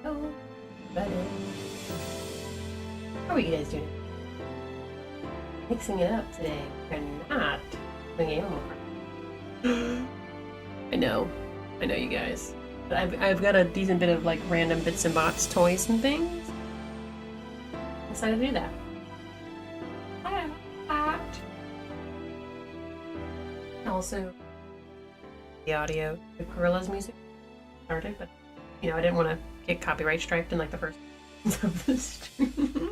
Hello, buddy. How are you guys doing? Mixing it up today. We're not doing Animal Crossing. I know you guys. But I've got a decent bit of like random bits and bots, toys and things. Decided to do that. Also, the audio, the Gorillaz music started, but you know I didn't want to get copyright striked in like the first of the stream.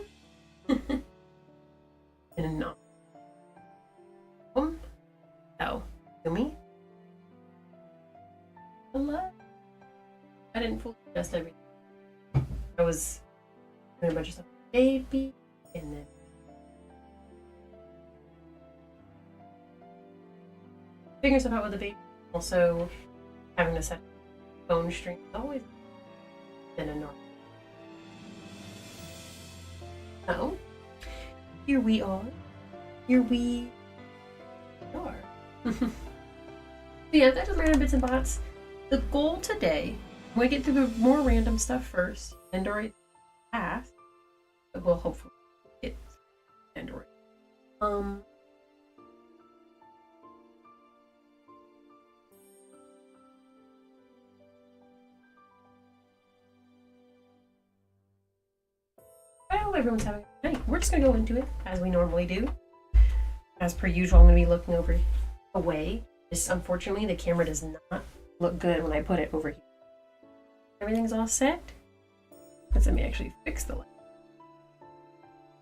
And not. Oh, Yumi. Hello. I didn't fully adjust everything. I was doing a bunch of stuff with baby, and then figuring stuff out with the baby. Also having to set phone stream is always been a normal. So, here we are. Here we are. So yeah, that's just random bits and bots. The goal today, we get through the more random stuff first. Nendoroid last, but we'll hopefully get Nendoroid. Well, everyone's having a good night. We're just gonna go into it as we normally do. As per usual, I'm gonna be looking over away. Just unfortunately, the camera does not look good when I put it over here. Everything's all set. Let's let me actually fix the light.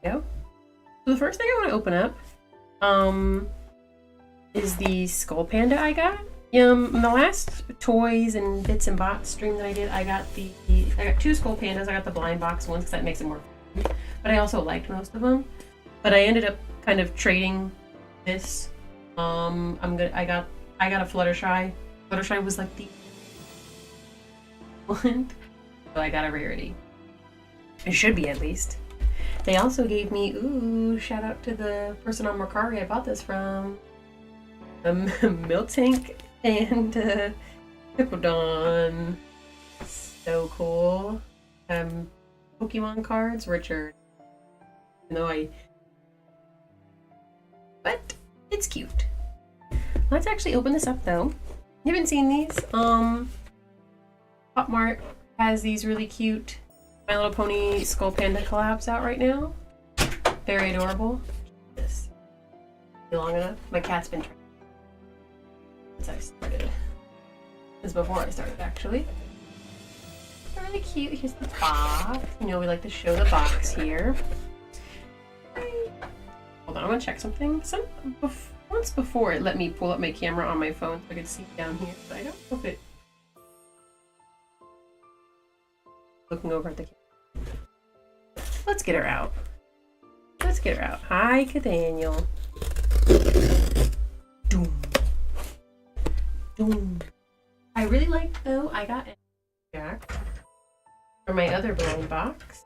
Go. So the first thing I want to open up is the Skullpanda I got. In the last toys and bits and bots stream that I did, I got two Skullpandas. I got the blind box ones because that makes it more fun. But I also liked most of them. But I ended up kind of trading this. I got a Fluttershy. Fluttershy was like the one. So I got a Rarity. It should be, at least. They also gave me, ooh, shout out to the person on Mercari I bought this from. Milk Tank and Hippodon. So cool. Pokemon cards, Richard. But it's cute. Let's actually open this up though. You haven't seen these. Pop Mart has these really cute My Little Pony Skullpanda collabs out right now. Very adorable. This long enough. My cat's been trying since I started. This is before I started, actually. They're really cute. Here's the box. You know, we like to show the box here. Hold on, I'm gonna check something. Once before, it let me pull up my camera on my phone so I could see down here, but I don't know if it. Looking over at the camera. Let's get her out. Let's get her out. Hi, Nathaniel. Doom. Doom. I really like, though, I got Jack for my other blind box.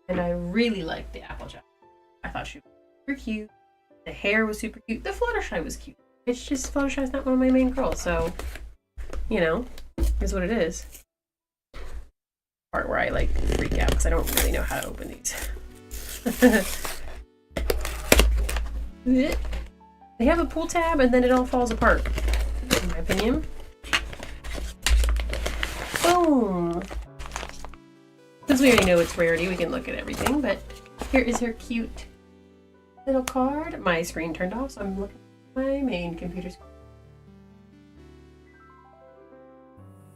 And I really liked the Applejack. I thought she was super cute. The hair was super cute. The Fluttershy was cute. It's just Fluttershy's not one of my main girls, so, you know, is what it is. Part where I like freak out because I don't really know how to open these. They have a pull tab and then it all falls apart, in my opinion. Boom! Since we already know it's Rarity, we can look at everything, but here is her cute little card. My screen turned off, so I'm looking at my main computer screen.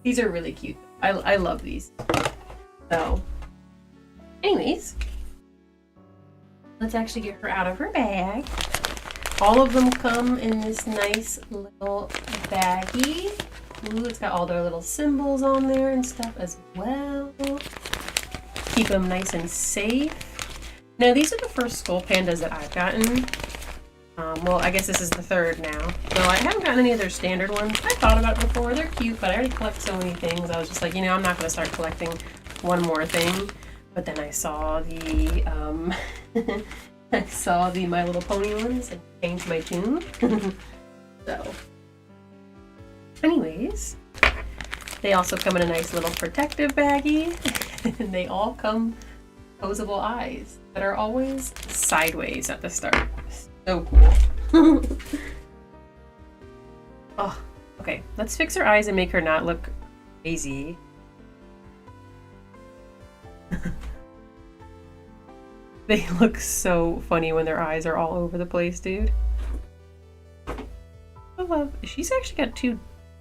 These are really cute. I love these. So, anyways, let's actually get her out of her bag. All of them come in this nice little baggie. Ooh, it's got all their little symbols on there and stuff as well. Keep them nice and safe. Now, these are the first Skullpandas that I've gotten. Well, I guess this is the third now. So I haven't gotten any of their standard ones. I thought about it before. They're cute, but I already collect so many things. I was just like, you know, I'm not going to start collecting one more thing. But then I saw the I saw the My Little Pony ones and changed my tune. So, anyways, they also come in a nice little protective baggie. And they all come posable eyes that are always sideways at the start. So cool. Oh, okay. Let's fix her eyes and make her not look crazy. They look so funny when their eyes are all over the place, dude. I love. She's actually got two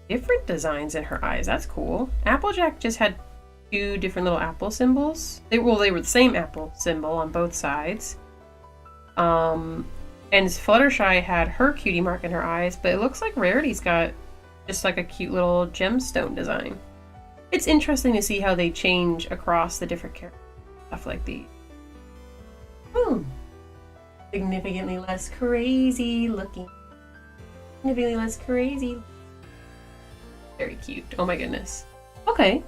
different designs in her eyes. That's cool. Applejack just had two different little apple symbols. They were the same apple symbol on both sides. And Fluttershy had her cutie mark in her eyes, but it looks like Rarity's got just like a cute little gemstone design. It's interesting to see how they change across the different characters. Stuff like these. Significantly less crazy looking. Significantly less crazy. Very cute. Oh my goodness. Okay.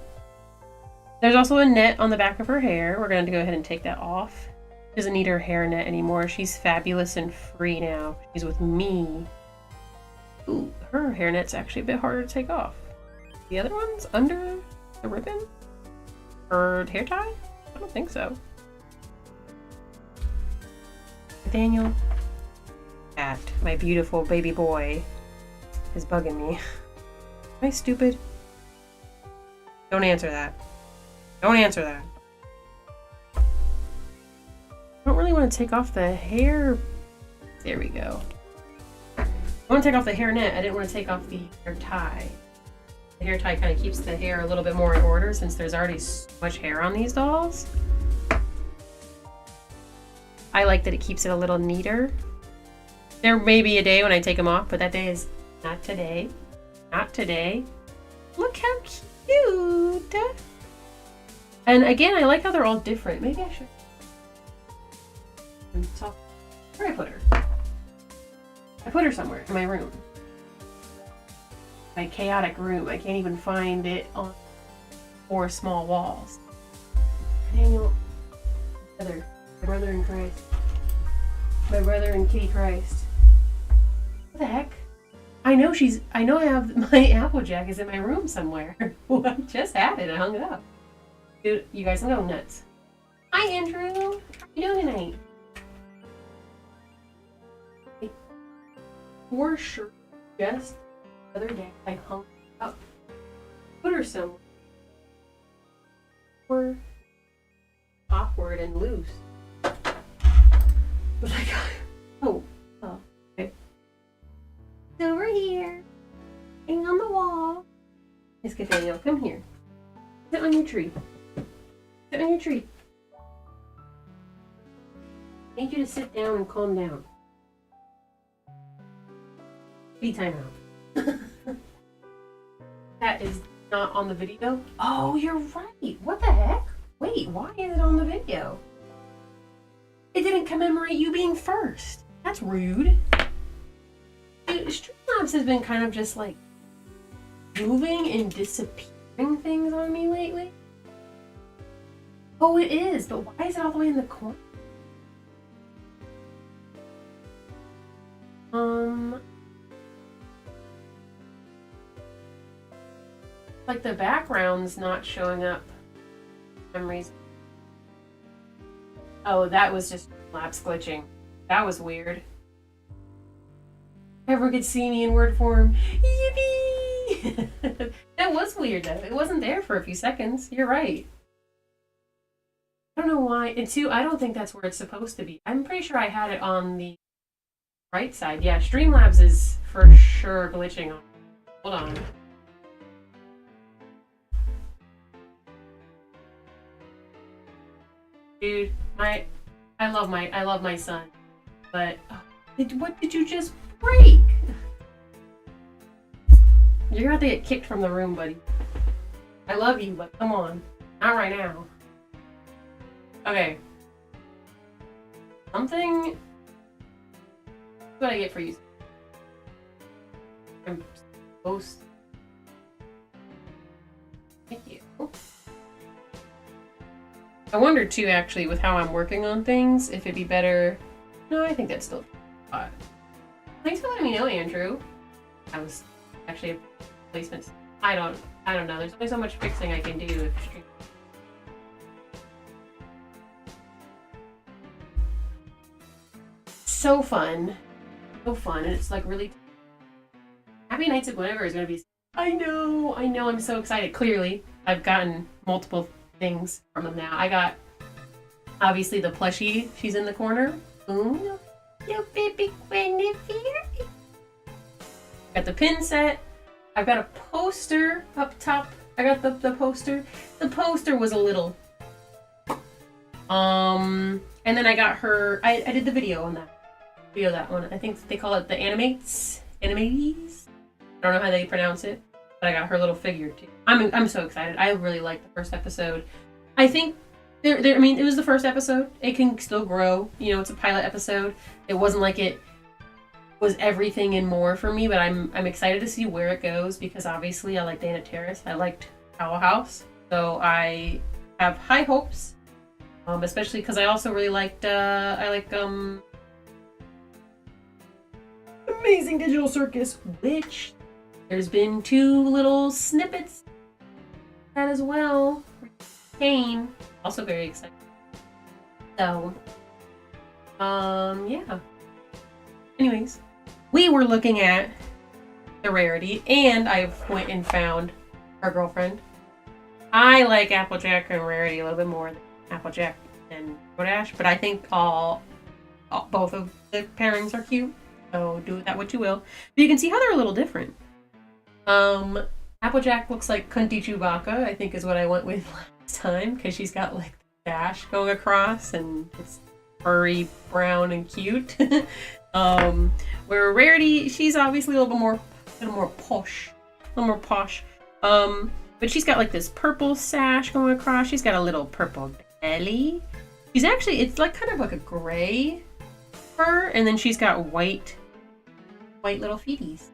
There's also a net on the back of her hair. We're going to go ahead and take that off. She doesn't need her hair net anymore. She's fabulous and free now. She's with me. Ooh, her hair net's actually a bit harder to take off. The other one's under the ribbon? Her hair tie? I don't think so. Daniel. Cat, my beautiful baby boy, is bugging me. Am I stupid? Don't answer that. Don't answer that. I don't really want to take off the hair. There we go. I want to take off the hair net. I didn't want to take off the hair tie. The hair tie kind of keeps the hair a little bit more in order since there's already so much hair on these dolls. I like that it keeps it a little neater. There may be a day when I take them off, but that day is not today. Not today. Look how cute! And again, I like how they're all different. Maybe I should... Where did I put her? I put her somewhere in my room. My chaotic room. I can't even find it on 4 small walls. Daniel. My brother in Christ. My brother in Kitty Christ. What the heck? I know I have my Applejack is in my room somewhere. Well, I just had it. I hung it up. Dude, you guys, I'm going nuts. Hi, Andrew. How are you doing tonight? For sure, just the other day, I hung it up. Put her somewhere. Or awkward and loose. But I got... Oh, okay. It's over here. Hang on the wall. Miss Daniel, come here. Sit on your tree. Sit on your tree. I need you to sit down and calm down. Be time out. That is not on the video. Oh, you're right. What the heck? Wait, why is it on the video? It didn't commemorate you being first. That's rude. Dude, Streamlabs has been kind of just like moving and disappearing things on me lately. Oh, it is, but why is it all the way in the corner? Like the background's not showing up for some reason. Oh, that was just Labs glitching. That was weird. Everyone could see me in word form. Yippee! That was weird though. It wasn't there for a few seconds. You're right. I don't know why. And two, I don't think that's where it's supposed to be. I'm pretty sure I had it on the right side. Yeah, Streamlabs is for sure glitching on. Hold on. Dude, I love my son, but what did you just break? You're gonna have to get kicked from the room, buddy. I love you, but come on, not right now. Okay. Something. What I get for you? I'm supposed. Thank you. I wondered too, actually, with how I'm working on things, if it'd be better. No, I think that's still hot. Thanks for letting me know, Andrew. I was actually a placement. I don't know. There's only so much fixing I can do if stream. So fun. So fun. And it's like really Happy Nights at Guinevere is gonna be. I know, I'm so excited. Clearly, I've gotten multiple things from them now. I got obviously the plushie. She's in the corner. Ooh, little baby Guinevere. Got the pin set. I've got a poster up top. I got the poster. The poster was a little. And then I got her. I did the video on that. That one. I think they call it the animates. I don't know how they pronounce it. But I got her little figure too. I'm so excited. I really liked the first episode. I think I mean, it was the first episode. It can still grow. You know, it's a pilot episode. It wasn't like it was everything and more for me, but I'm excited to see where it goes because obviously I liked Anna Terrace. I liked Owl House. So I have high hopes. Especially because I also really liked Amazing Digital Circus, which there's been 2 little snippets of that as well. Kane, also very excited. So, yeah. Anyways, we were looking at the Rarity, and I went and found our girlfriend. I like Applejack and Rarity a little bit more than Applejack and Dash, but I think both of the pairings are cute. So do with that what you will. But you can see how they're a little different. Applejack looks like Kunti Chewbacca, I think is what I went with last time, because she's got like the dash going across and it's furry, brown, and cute. Where Rarity, she's obviously a little more posh. But she's got like this purple sash going across. She's got a little purple belly. She's actually, it's like kind of like a gray fur, and then she's got white little feeties.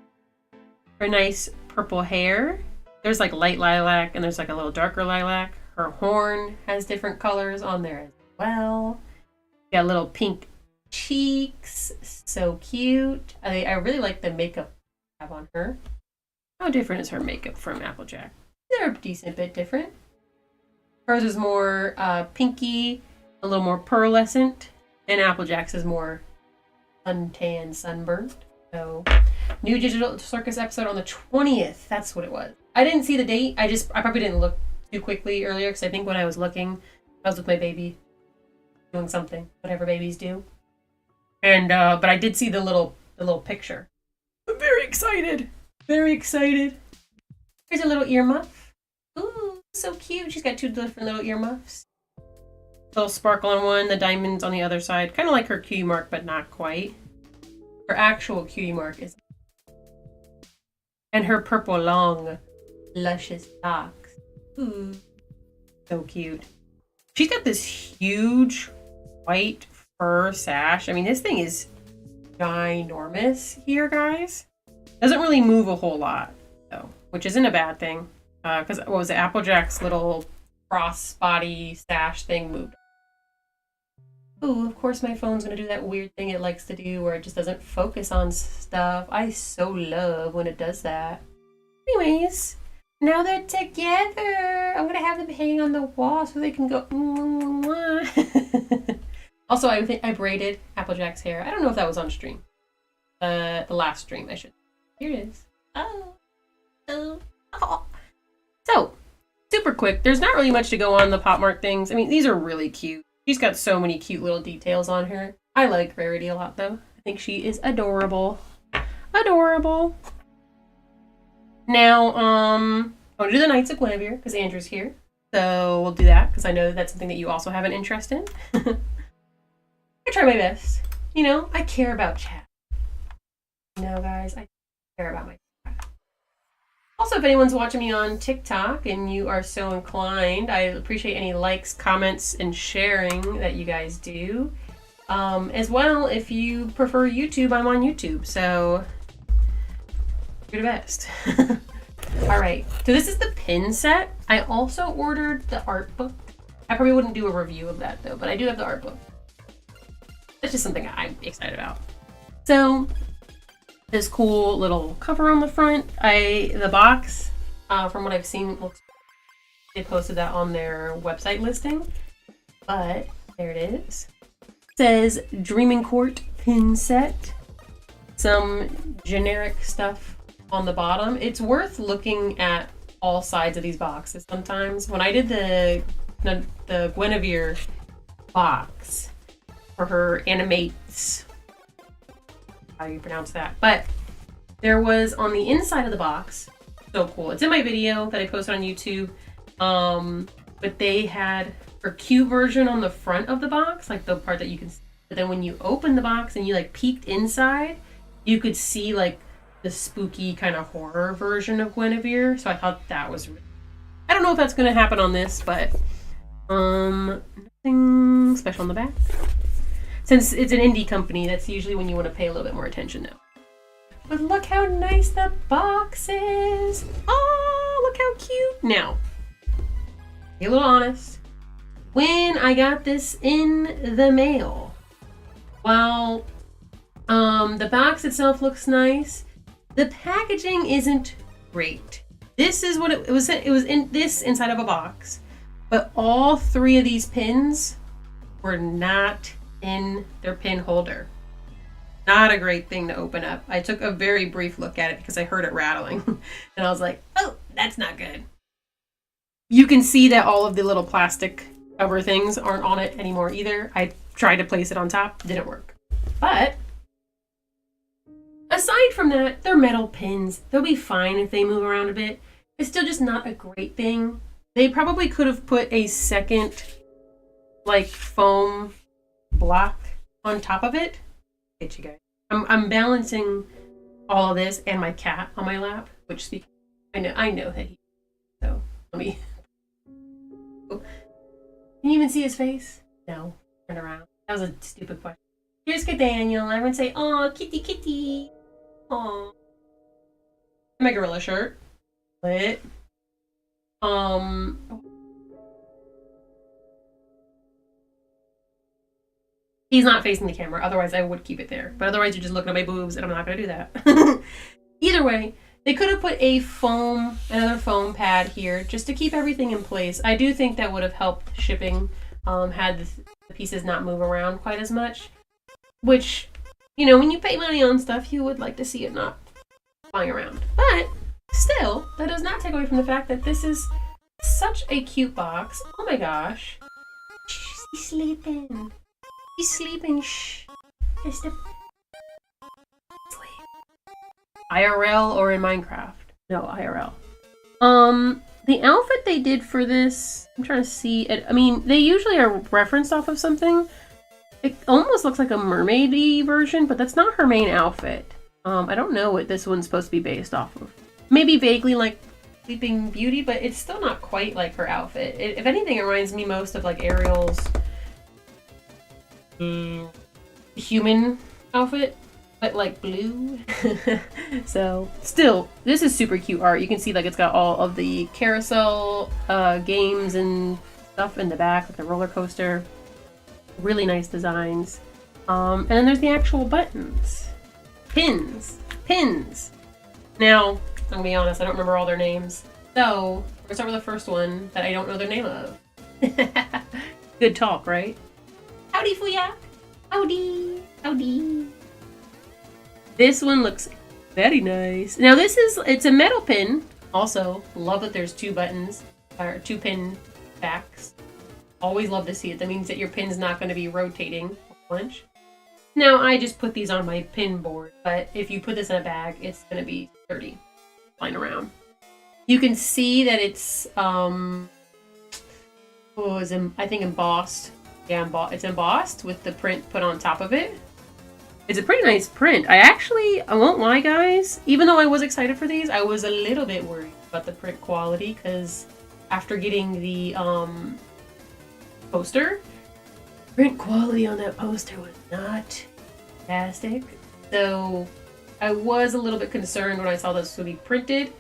Her nice purple hair. There's like light lilac and there's like a little darker lilac. Her horn has different colors on there as well. Got little pink cheeks. So cute. I really like the makeup I have on her. How different is her makeup from Applejack? They're a decent bit different. Hers is more pinky, a little more pearlescent, and Applejack's is more suntan, sunburnt. So, new Digital Circus episode on the 20th. That's what it was. I didn't see the date. I probably didn't look too quickly earlier because I think when I was looking, I was with my baby doing something, whatever babies do. And but I did see the little picture. I'm very excited. Very excited. Here's a little earmuff. Ooh, so cute. She's got 2 different little earmuffs. Little sparkle on one, the diamonds on the other side. Kind of like her cutie mark, but not quite. Her actual cutie mark is... And her purple long, luscious locks. Ooh, so cute. She's got this huge white fur sash. I mean, this thing is ginormous here, guys. Doesn't really move a whole lot, though, which isn't a bad thing. Because, what was it? Applejack's little cross-body sash thing moved. Ooh, of course my phone's going to do that weird thing it likes to do where it just doesn't focus on stuff. I so love when it does that. Anyways, now they're together. I'm going to have them hanging on the wall so they can go... Also, I think I braided Applejack's hair. I don't know if that was on stream. The last stream, I should. Here it is. Oh. So, super quick. There's not really much to go on the Pop Mart things. I mean, these are really cute. She's got so many cute little details on her. I like Rarity a lot, though. I think she is adorable. Adorable. Now, I'm going to do the Knights of Guinevere, because Andrew's here. So we'll do that, because I know that's something that you also have an interest in. I try my best. You know, I care about chat. You know, guys, I care about my chat. Also, if anyone's watching me on TikTok and you are so inclined, I appreciate any likes, comments, and sharing that you guys do. As well, if you prefer YouTube, I'm on YouTube, so you're the best. Alright, so this is the pin set. I also ordered the art book. I probably wouldn't do a review of that, though, but I do have the art book. It's just something I'm excited about. So, this cool little cover on the front. The box, from what I've seen, looks. They posted that on their website listing, but there it is. It says Dreaming Court Pin Set. Some generic stuff on the bottom. It's worth looking at all sides of these boxes sometimes. When I did the Guinevere box for her animates. How do you pronounce that? But there was on the inside of the box, so cool. It's in my video that I posted on YouTube. But they had a cute version on the front of the box, like the part that you can see. But then when you open the box and you like peeked inside, you could see like the spooky kind of horror version of Guinevere. So I thought that was really... I don't know if that's going to happen on this, but nothing special on the back. Since it's an indie company, that's usually when you want to pay a little bit more attention now. But look how nice the box is. Oh, look how cute. Now, be a little honest. When I got this in the mail, while the box itself looks nice, the packaging isn't great. This is what it was. It was inside of a box, but all 3 of these pins were not in their pin holder. Not a great thing to open up. I took a very brief look at it because I heard it rattling, and I was like, "Oh, that's not good." You can see that all of the little plastic cover things aren't on it anymore either. I tried to place it on top, didn't work. But aside from that, they're metal pins. They'll be fine if they move around a bit. It's still just not a great thing. They probably could have put a second, like, foam block on top of it. Get you guys. I'm balancing all of this and my cat on my lap, which I know that he. So let me. Can you even see his face? No. Turn around. That was a stupid question. Here's Daniel. Everyone say, "Aw, kitty, kitty." Aw. My gorilla shirt. Lit. He's not facing the camera, otherwise I would keep it there. But otherwise you're just looking at my boobs, and I'm not gonna do that. Either way, they could have put another foam pad here just to keep everything in place. I do think that would have helped shipping, had the pieces not move around quite as much. Which, you know, when you pay money on stuff, you would like to see it not flying around. But still, that does not take away from the fact that this is such a cute box. Oh my gosh. She's sleeping. She's sleeping. Shh. Sleep. IRL or in Minecraft? No, IRL. The outfit they did for this, I'm trying to see it. I mean, they usually are referenced off of something. It almost looks like a mermaid-y version, but that's not her main outfit. I don't know what this one's supposed to be based off of. Maybe vaguely like Sleeping Beauty, but it's still not quite like her outfit. If anything, it reminds me most of like Ariel's human outfit, but like blue. So still, this is super cute art. You can see like it's got all of the carousel games and stuff in the back, like the roller coaster. Really nice designs. And then there's the actual buttons. Pins. Now, I'm gonna be honest, I don't remember all their names. So, we're gonna start with the first one that I don't know their name of. Good talk, right? Howdy, Fuya! Howdy! This one looks very nice. Now it's a metal pin. Also, love that there's 2 buttons, or 2 pin backs. Always love to see it. That means that your pin's not going to be rotating a bunch. Now, I just put these on my pin board, but if you put this in a bag, it's going to be sturdy, flying around. You can see that it's, I think embossed. Yeah, it's embossed with the print put on top of it. It's a pretty nice print. I won't lie, guys. Even though I was excited for these, I was a little bit worried about the print quality, because after getting the, poster, print quality on that poster was not fantastic. So I was a little bit concerned when I saw this would be printed.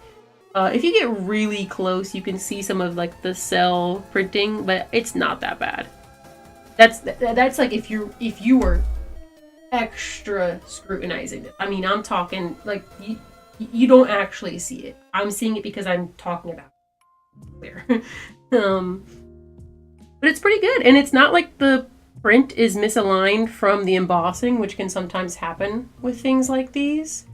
If you get really close, you can see some of like the cell printing, but it's not that bad. That's like if you were extra scrutinizing it. I mean, I'm talking like you don't actually see it. I'm seeing it because I'm talking about it. But it's pretty good, and it's not like the print is misaligned from the embossing, which can sometimes happen with things like these.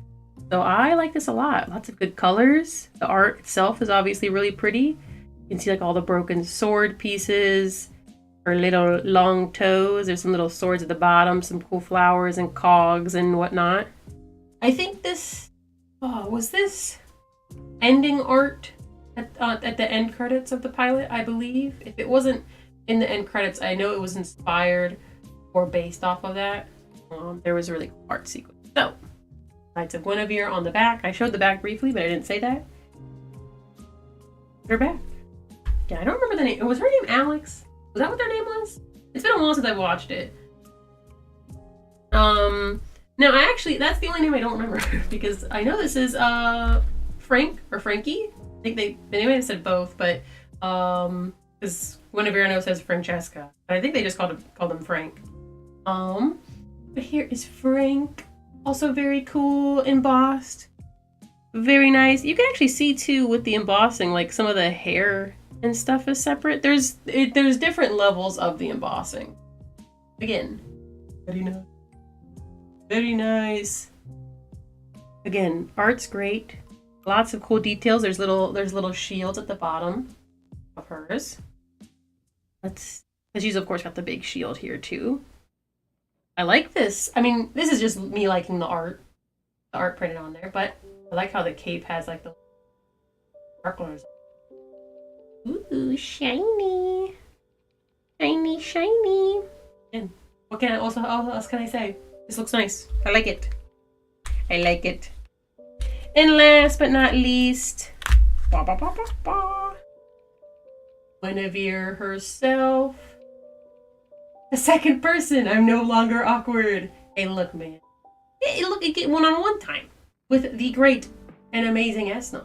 So I like this a lot. Lots of good colors. The art itself is obviously really pretty. You can see like all the broken sword pieces, her little long toes. There's some little swords at the bottom, some cool flowers and cogs and whatnot. I think this, was this ending art at the end credits of the pilot, I believe. If it wasn't in the end credits, I know it was inspired or based off of that. There was a really cool art sequence. So, Knights of Guinevere on the back. I showed the back briefly, but I didn't say that. Her back. Yeah, I don't remember the name. Was her name Alex? Was that what their name was? It's been a while since I watched it. Now, I actually, that's the only name I don't remember because I know this is Frank or Frankie. I think they may have said both, but because Guinevere I know says Francesca, but I think they just called him Frank. But here is Frank, also very cool, embossed, very nice. You can actually see too with the embossing, like some of the hair and stuff is separate. There's different levels of the embossing. Again, very nice. Very nice. Again, art's great. Lots of cool details. There's little shields at the bottom of hers. And she's of course got the big shield here too. I like this. I mean, this is just me liking the art printed on there, but I like how the cape has like the sparklers. Ooh, shiny. Shiny, shiny. And what else can I say? This looks nice. I like it. I like it. And last but not least, Guinevere herself. The second person. I'm no longer awkward. Hey, look, man. It get one-on-one time with the great and amazing Esna.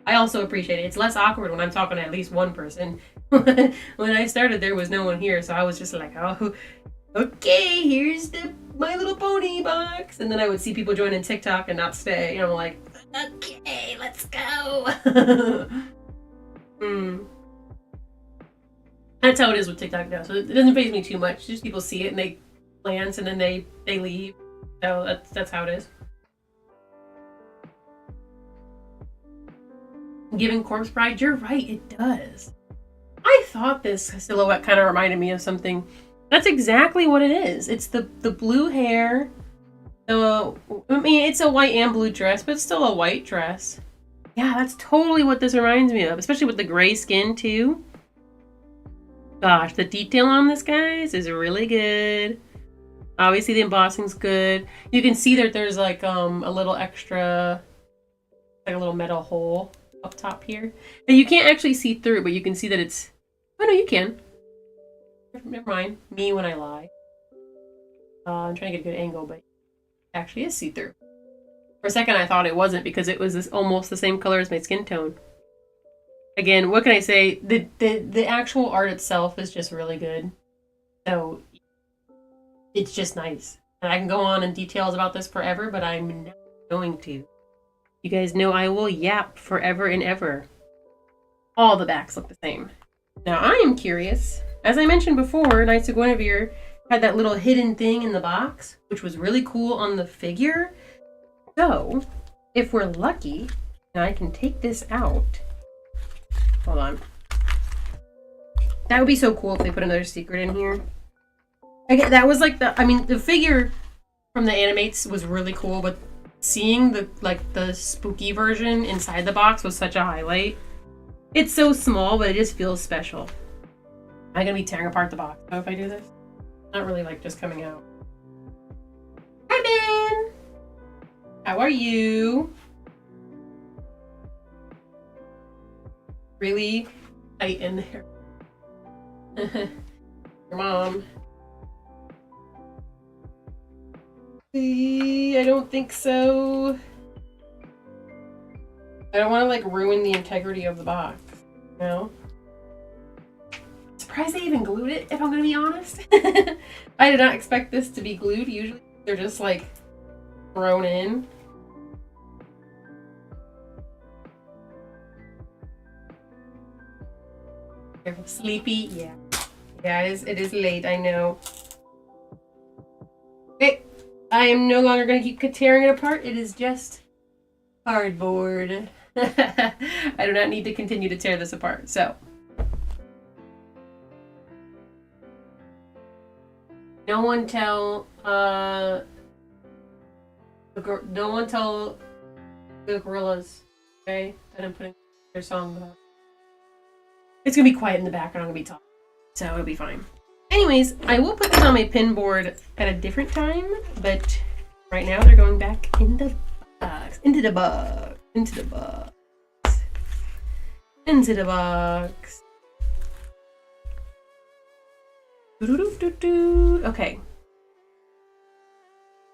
I also appreciate it. It's less awkward when I'm talking to at least one person. When I started, there was no one here, so I was just like, oh, okay, here's My Little Pony box. And then I would see people join in TikTok and not stay. And I'm like, okay, let's go. That's how it is with TikTok now. So it doesn't faze me too much. Just people see it and they glance and then they leave. So that's how it is. Giving corpse bride, you're right, it does. I thought this silhouette kind of reminded me of something. That's exactly what it is. It's the blue hair. I mean, it's a white and blue dress, but it's still a white dress. Yeah, that's totally what this reminds me of, especially with the gray skin too. Gosh, the detail on this, guys, is really good. Obviously, the embossing's good. You can see that there's like a little extra, like a little metal hole up top here. And you can't actually see through, but you can see that it's... Oh, no, you can. Never mind. Me when I lie. I'm trying to get a good angle, but it actually is see-through. For a second, I thought it wasn't because it was almost the same color as my skin tone. Again, what can I say? The actual art itself is just really good. So it's just nice. And I can go on in details about this forever, but I'm not going to. You guys know I will yap forever and ever. All the backs look the same. Now I am curious. As I mentioned before, Knights of Guinevere had that little hidden thing in the box, which was really cool on the figure. So, if we're lucky, I can take this out. Hold on. That would be so cool if they put another secret in here. Again, that was like the figure from the Animates was really cool, but seeing the spooky version inside the box was such a highlight. It's so small, but it just feels special. I'm gonna be tearing apart the box though if I do this. Not really like just coming out. Hi, Ben! How are you? Really tight in there. Your mom. I don't think so. I don't want to like ruin the integrity of the box, you know? Surprised they even glued it, if I'm gonna be honest. I did not expect this to be glued. Usually they're just like thrown in. Sleepy? Yeah. Yeah, it is late, I know. Okay. I am no longer going to keep tearing it apart. It is just cardboard. I do not need to continue to tear this apart. So, no one tell the gorillas, okay, that I'm putting their song about. It's gonna be quiet in the background. I'm gonna be talking, so it'll be fine. Anyways, I will put this on my pin board at a different time, but right now they're going back in the box. Into the box. Into the box. Into the box. Okay.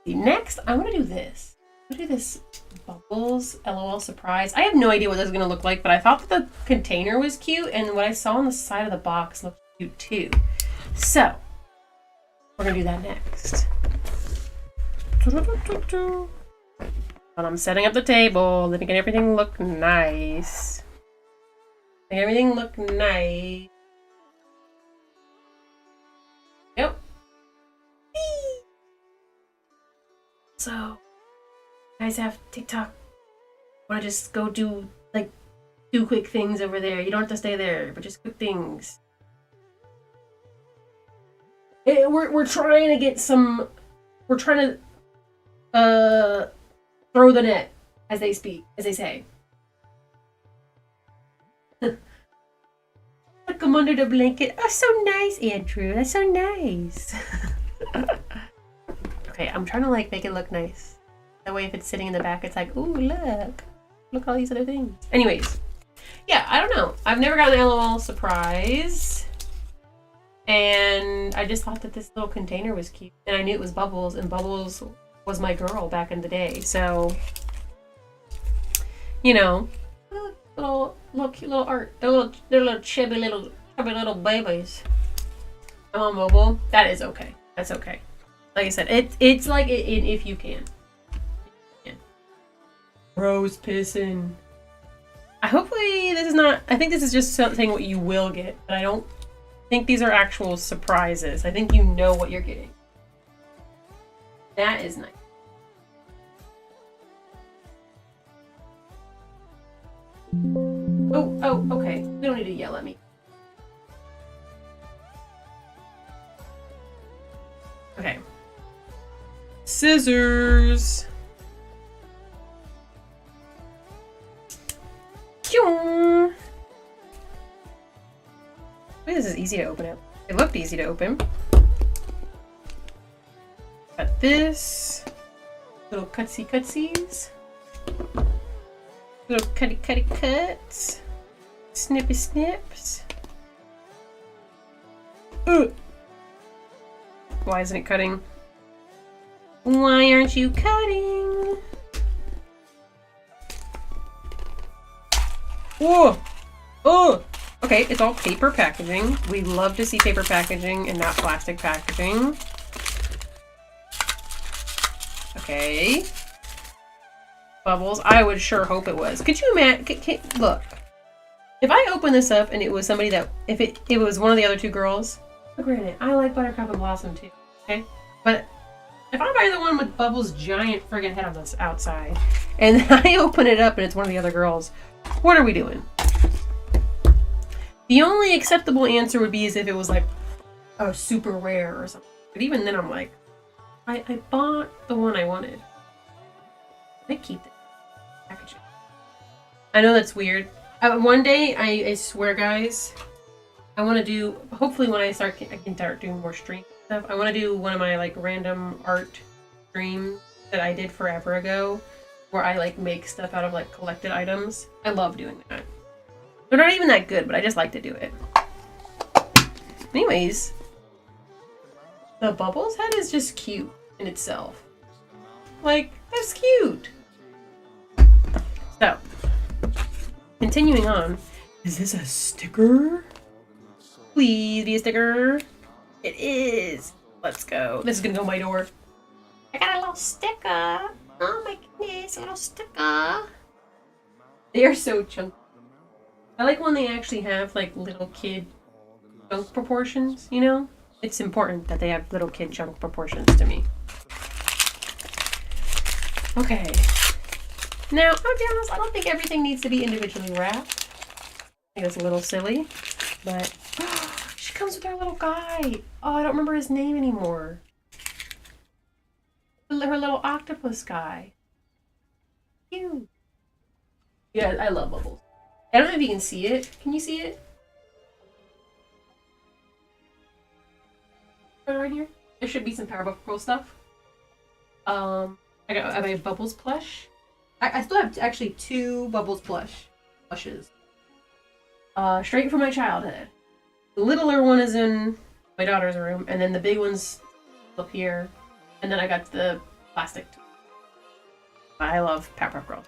Next, I want to do this. I'm going to do this Bubbles LOL surprise. I have no idea what this is going to look like, but I thought that the container was cute, and what I saw on the side of the box looked cute too. So, we're going to do that next. And I'm setting up the table, making everything look nice. Make everything look nice. Yep. So, you guys have TikTok. Want to just go do like 2 quick things over there? You don't have to stay there, but just quick things. We're trying to get some. We're trying to throw the net, as they say. Come under the blanket. Oh, so nice, Andrew. That's so nice. Okay, I'm trying to like make it look nice. That way if it's sitting in the back, it's like, ooh, look all these other things. Anyways, yeah, I don't know. I've never gotten an LOL surprise. And I just thought that this little container was cute. And I knew it was Bubbles, and Bubbles was my girl back in the day. So, you know, little cute little art. They're little chubby little babies. I'm on mobile. That is okay. That's okay. Like I said, it's like if you can. Rose pissing. Hopefully this is not. I think this is just something what you will get, but I don't think these are actual surprises. I think you know what you're getting. That is nice. Oh, okay. You don't need to yell at me. Okay. Scissors. This is easy to open up. It looked easy to open. Got this. Little cutsies. Little cutty cuts. Snippy snips. Ugh. Why isn't it cutting? Why aren't you cutting? Whoa! Oh! Okay, it's all paper packaging. We love to see paper packaging and not plastic packaging. Okay. Bubbles. I would sure hope it was. Could you imagine? Look. If I open this up and it was somebody that... If it was one of the other 2 girls... Granted, I like Buttercup and Blossom too. Okay? But if I buy the one with Bubbles' giant friggin' head on the outside, and I open it up and it's one of the other girls, what are we doing? The only acceptable answer would be as if it was like a super rare or something. But even then I'm like, I bought the one I wanted. I keep the packaging. I know that's weird. One day, I swear guys, I want to do, hopefully when I can start doing more stream stuff, I want to do one of my like random art streams that I did forever ago, where I like make stuff out of like collected items. I love doing that. They're not even that good, but I just like to do it. Anyways, the Bubbles head is just cute in itself. Like, that's cute. So, continuing on. Is this a sticker? Please be a sticker. It is. Let's go. This is gonna go on my door. I got a little sticker. Oh my goodness, a little sticker. They are so chunky. I like when they actually have like little kid chunk proportions, you know? It's important that they have little kid chunk proportions to me. Okay. Now, I'll be honest, I don't think everything needs to be individually wrapped. I think it's a little silly, but she comes with her little guy. Oh, I don't remember his name anymore. Her little octopus guy. Cute. Yeah, I love Bubbles. I don't know if you can see it. Can you see it? Right here? There should be some PowerPuff Girls stuff. I got my Bubbles plush. I still have actually 2 Bubbles plushes. Straight from my childhood. The littler one is in my daughter's room, and then the big one's up here. And then I got the plastic. I love PowerPuff Girls.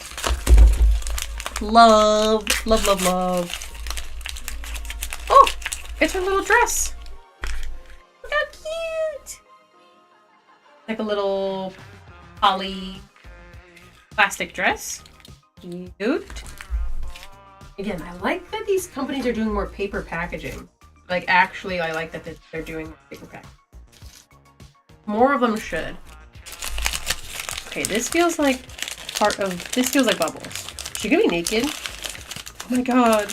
Love, love, love, love. Oh, it's her little dress. Look how cute. Like a little poly plastic dress. Cute. Again, I like that these companies are doing more paper packaging. Like, actually, I like that they're doing paper packaging. More of them should. Okay, this feels like this feels like Bubbles. Is she gonna be naked? Oh my god.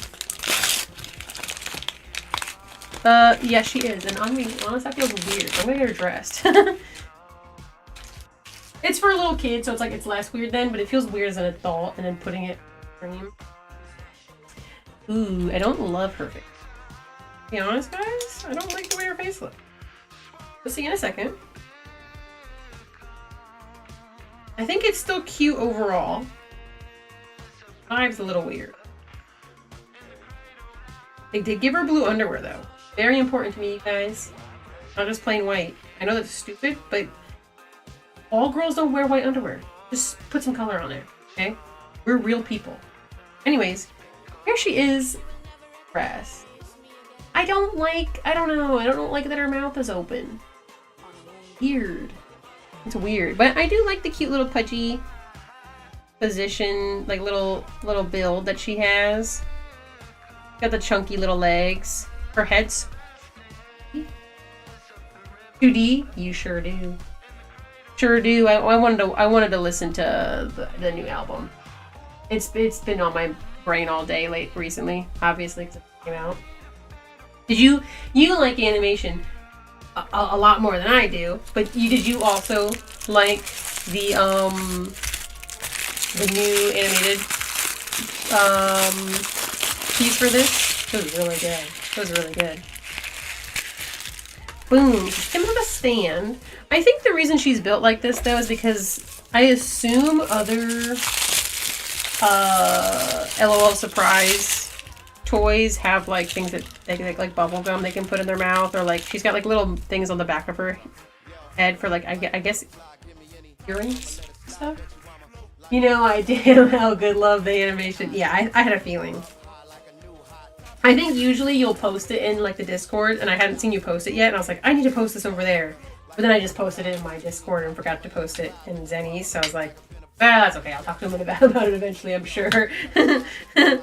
Yeah, she is. And I'm being honest, that feels weird. I'm gonna get her dressed. It's for a little kid, so it's like it's less weird then, but it feels weird as an adult and then putting it in the frame. Ooh, I don't love her face. To be honest, guys, I don't like the way her face looks. We'll see in a second. I think it's still cute overall. Vibe's a little weird. They did give her blue underwear though. Very important to me, you guys. Not just plain white. I know that's stupid, but all girls don't wear white underwear. Just put some color on it, okay? We're real people. Anyways, here she is. Dress. I don't know. I don't like that her mouth is open. Weird. It's weird, but I do like the cute little pudgy position, like little build that she has. Got the chunky little legs. Her head's 2D. You sure do. Sure do. I wanted to listen to the new album. It's been on my brain all day recently, obviously, because it came out. Did you like animation a lot more than I do? But did you also like the new animated piece for this? It was really good. It was really good. Boom. She came with a stand. I think the reason she's built like this though is because I assume other LOL Surprise toys have like things that they like bubble gum they can put in their mouth, or like she's got like little things on the back of her head for like I guess earrings stuff. You know, I damn how good love the animation. Yeah, I had a feeling. I think usually you'll post it in like the Discord, and I hadn't seen you post it yet, and I was like, I need to post this over there. But then I just posted it in my Discord and forgot to post it in Zenny's, so I was like, that's okay, I'll talk to him about it eventually, I'm sure. It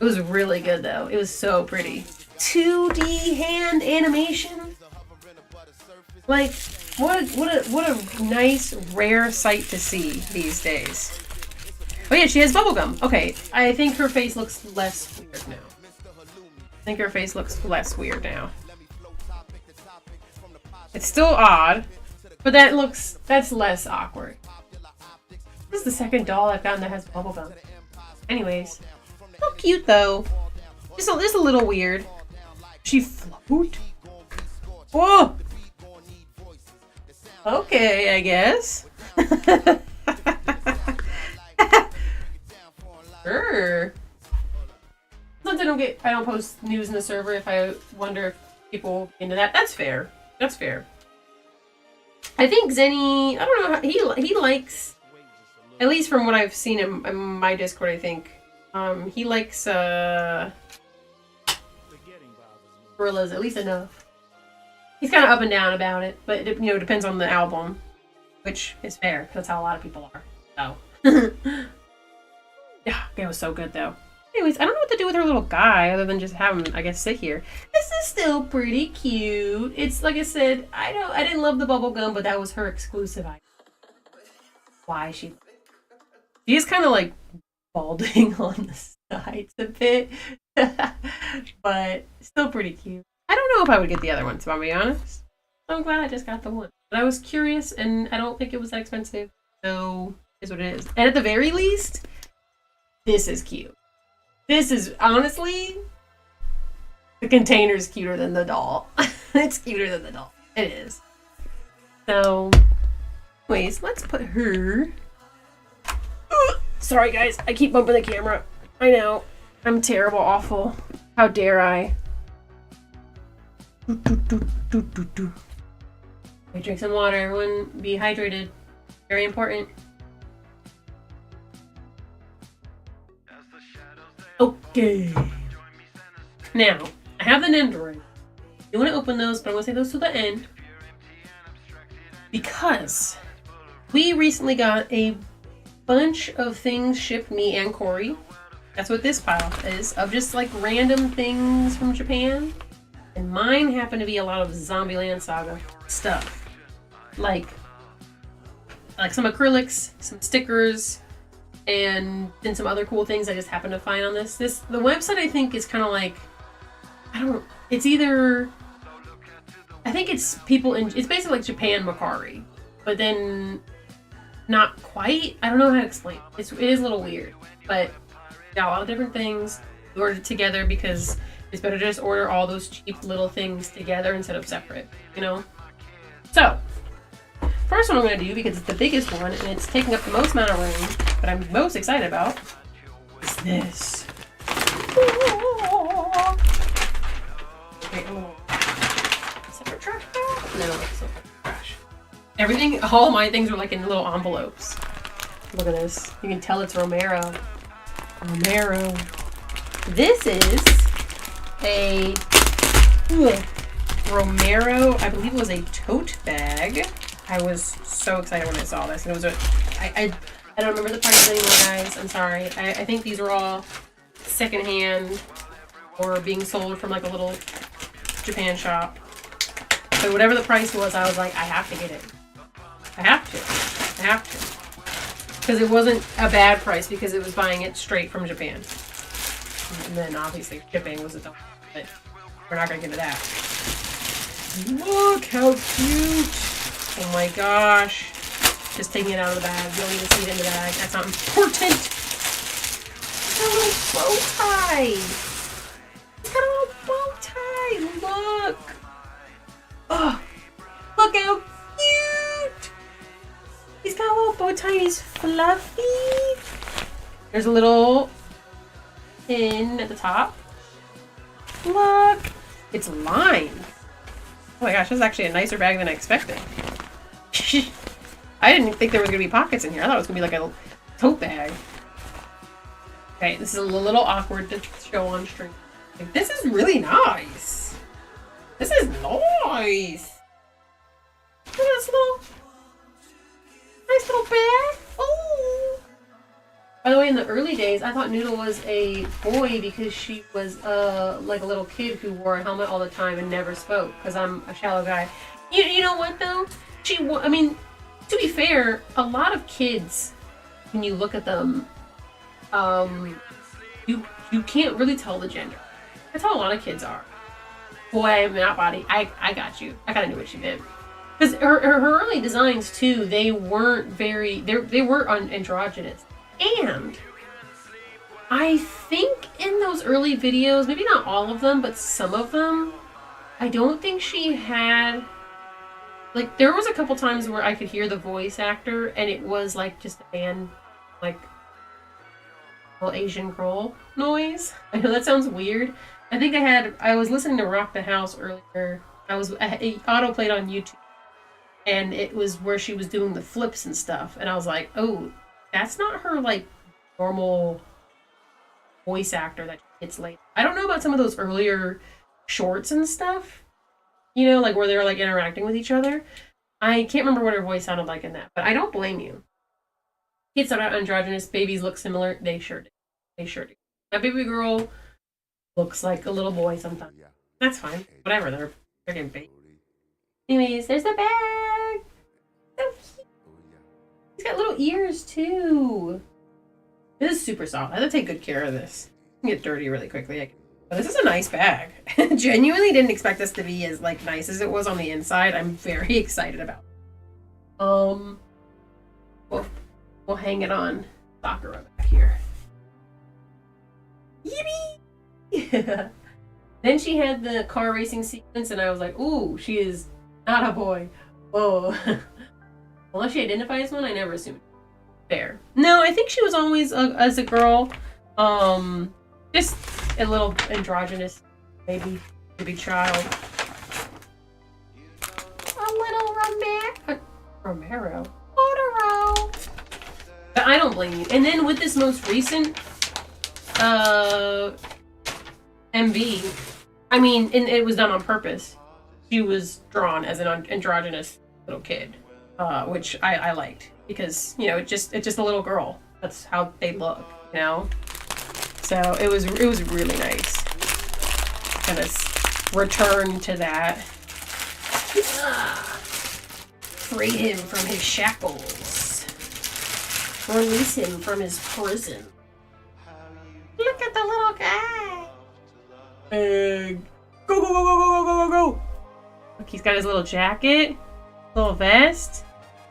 was really good though. It was so pretty. 2D hand animation. Like, what a nice, rare sight to see these days. Oh yeah, she has bubblegum. Okay, I think her face looks less weird now. I think her face looks less weird now. It's still odd, but that's less awkward. This is the second doll I've gotten that has bubblegum. Anyways, so cute though. Just a little weird. She float? Whoa! Okay, I guess. Sure. Sometimes I don't post news in the server if I wonder if people into that. That's fair. That's fair. I think Zenny, I don't know, he likes, at least from what I've seen in my Discord, I think, he likes gorillas at least enough. He's kind of up and down about it, but it, depends on the album, which is fair, because that's how a lot of people are. So, yeah, it was so good though. Anyways, I don't know what to do with her little guy other than just have him, I guess, sit here. This is still pretty cute. It's like I said, I didn't love the bubble gum, but that was her exclusive item. Why she is kind of like balding on the sides a bit, but still pretty cute. I don't know if I would get the other one, to be honest. I'm glad I just got the one. But I was curious, and I don't think it was that expensive, so is what it is. And at the very least, this is cute. This is, honestly, the container's cuter than the doll. It's cuter than the doll. It is. So, anyways, let's put her... Sorry, guys. I keep bumping the camera. I know. I'm terrible, awful. How dare I? Drink some water. Everyone be hydrated. Very important. Okay. Now, I have the Nendoroid. You want to open those, but I'm going to say those to the end. Because we recently got a bunch of things shipped, me and Corey. That's what this pile is, of just like random things from Japan. And mine happen to be a lot of Zombieland Saga stuff. Like some acrylics, some stickers, and then some other cool things I just happened to find on this. The website I think is kind of like, it's either, I think it's it's basically like Japan Macari, but then not quite. I don't know how to explain. It is a little weird, but got a lot of different things. We ordered it together because it's better to just order all those cheap little things together instead of separate, you know? So, first one I'm going to do, because it's the biggest one and it's taking up the most amount of room, but I'm most excited about, is this. Okay, separate trash bag? No, separate trash. Everything, all my things are like in little envelopes. Look at this. You can tell it's Romero. Romero. This is a Romero, I believe it was a tote bag. I was so excited when I saw this. And it was I don't remember the price anymore, guys. I'm sorry. I think these are all secondhand or being sold from like a little Japan shop. So whatever the price was, I was like, I have to get it. I have to. Because it wasn't a bad price because it was buying it straight from Japan. And then obviously shipping was a dollar, but we're not going to get into that. Look how cute! Oh my gosh. Just taking it out of the bag. You don't even see it in the bag. That's not important. It's got a little bow tie. It's got a little bow tie. Look. Oh, look how cute. He's got a little bow tie and he's fluffy. There's a little pin at the top. Look. It's lined. Oh my gosh, this is actually a nicer bag than I expected. I didn't think there was going to be pockets in here. I thought it was going to be like a tote bag. Okay, this is a little awkward to show on stream. Like, this is really nice. This is nice. Look at this nice little bag. Oh. By the way, in the early days, I thought Noodle was a boy because she was like a little kid who wore a helmet all the time and never spoke. Because I'm a shallow guy. You know what though? I mean, to be fair, a lot of kids, when you look at them, you can't really tell the gender. That's how a lot of kids are. Boy, I'm not body. I got you. I kind of knew what she meant. Because her early designs too, they weren't very. They were androgynous. And I think in those early videos, maybe not all of them, but some of them, I don't think she had. Like, there was a couple times where I could hear the voice actor, and it was, like, just a man, like, little Asian girl noise. I know that sounds weird. I think I was listening to Rock the House earlier. It auto-played on YouTube, and it was where she was doing the flips and stuff, and I was like, oh, that's not her, like, normal voice actor that gets later. I don't know about some of those earlier shorts and stuff. You know, like where they're like interacting with each other. I can't remember what her voice sounded like in that, but I don't blame you. Kids that are androgynous, babies look similar. They sure do. My baby girl looks like a little boy sometimes. That's fine. Whatever, they're freaking baby. Anyways, there's the bag. So cute. He's got little ears too. This is super soft. I have to take good care of this. I can get dirty really quickly. But this is a nice bag. Genuinely didn't expect this to be as like nice as it was on the inside. I'm very excited about it. We'll hang it on Sakura back here. Yippee! Then she had the car racing sequence and I was like, ooh, she is not a boy. Whoa. Unless she identifies one, I never assumed. Fair. No, I think she was always as a girl. Just a little androgynous, maybe child. A little Romero. But I don't blame you. And then with this most recent MV, I mean, and it was done on purpose. She was drawn as an androgynous little kid, which I liked because, you know, it's just a little girl. That's how they look, you know. So it was really nice. Kind of return to that. Free him from his shackles. Release him from his prison. Look at the little guy. Go, go, go, go, go, go, go, go. Look, he's got his little jacket, little vest.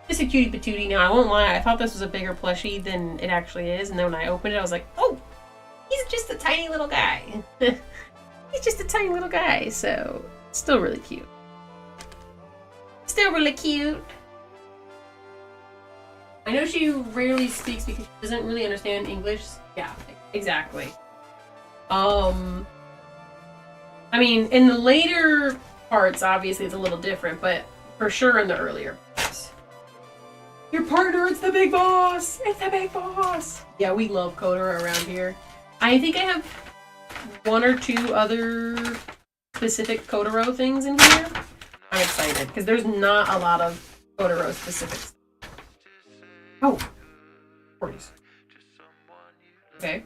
Just a cutie patootie. Now, I won't lie, I thought this was a bigger plushie than it actually is, and then when I opened it, I was like, oh, he's just a tiny little guy. He's just a tiny little guy, so still really cute. Still really cute. I know she rarely speaks because she doesn't really understand English. Yeah, exactly. I mean, in the later parts, obviously it's a little different, but for sure in the earlier parts. Your partner, it's the big boss! It's the big boss! Yeah, we love Kotaro around here. I think I have one or two other specific Kotaro things in here. I'm excited, because there's not a lot of Kotaro specifics. Oh! 40s. Okay.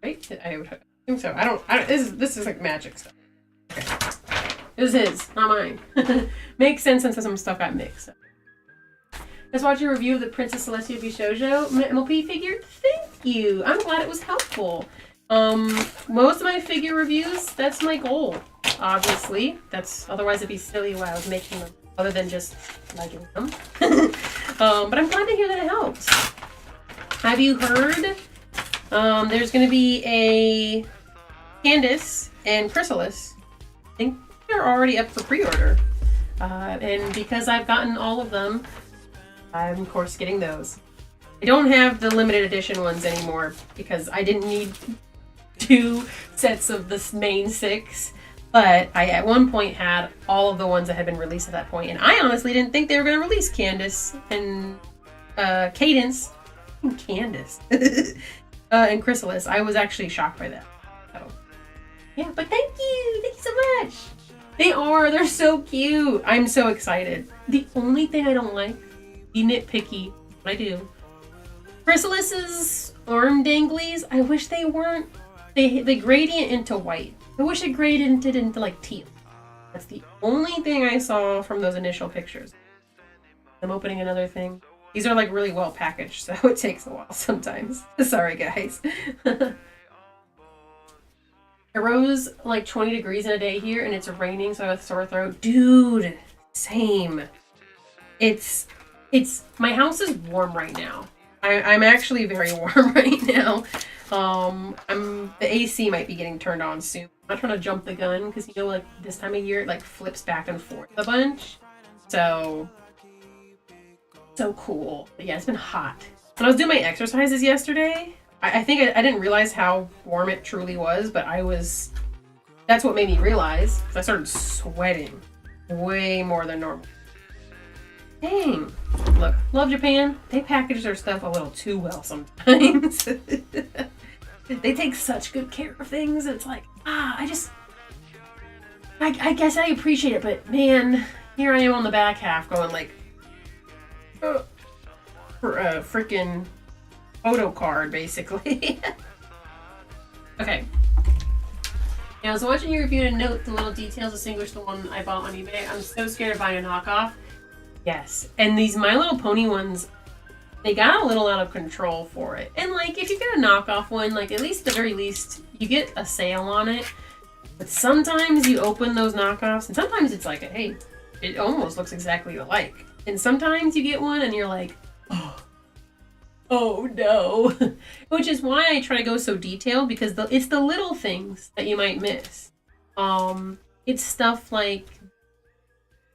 Right? I would think so. I don't this is like magic stuff. Okay. This is his, not mine. Makes sense since some stuff got mixed. Let's watch a review of the Princess Celestia Bishojo MLP figure. Thank you. I'm glad it was helpful. Most of my figure reviews, that's my goal. Obviously. Otherwise it'd be silly while I was making them, other than just liking them. But I'm glad to hear that it helps. Have you heard? There's gonna be a Candace and Chrysalis. I think they're already up for pre-order. And because I've gotten all of them, I'm of course getting those. I don't have the limited edition ones anymore because I didn't need 2 sets of the main 6. But I at one point had all of the ones that had been released at that point, and I honestly didn't think they were going to release Candace and Cadence, Candace, and Chrysalis. I was actually shocked by that. So, yeah, but thank you so much. They're so cute. I'm so excited. The only thing I don't like, be nitpicky, but I do. Chrysalis's arm danglies, I wish they weren't. They gradient into white. I wish it gradiented into like teal. That's the only thing I saw from those initial pictures. I'm opening another thing. These are like really well packaged, so it takes a while sometimes. Sorry, guys. It rose like 20 degrees in a day here, and it's raining, so I have a sore throat. Dude, same. My house is warm right now. I'm actually very warm right now. The AC might be getting turned on soon. I'm not trying to jump the gun because, you know, like this time of year it like flips back and forth a bunch. So cool. But yeah, it's been hot. When I was doing my exercises yesterday, I think I didn't realize how warm it truly was, but that's what made me realize, because I started sweating way more than normal. Dang. Look, love Japan. They package their stuff a little too well sometimes. They take such good care of things. It's like, I guess I appreciate it, but man, here I am on the back half going like, for a freaking photo card, basically. Okay. Now, I was watching your review to note the little details distinguish the one I bought on eBay. I'm so scared of buying a knockoff. Yes, and these My Little Pony ones, they got a little out of control for it. And like, if you get a knockoff one, like at least at the very least, you get a sale on it. But sometimes you open those knockoffs, and sometimes it's like, hey, it almost looks exactly alike. And sometimes you get one and you're like, oh no. Which is why I try to go so detailed, because it's the little things that you might miss. It's stuff like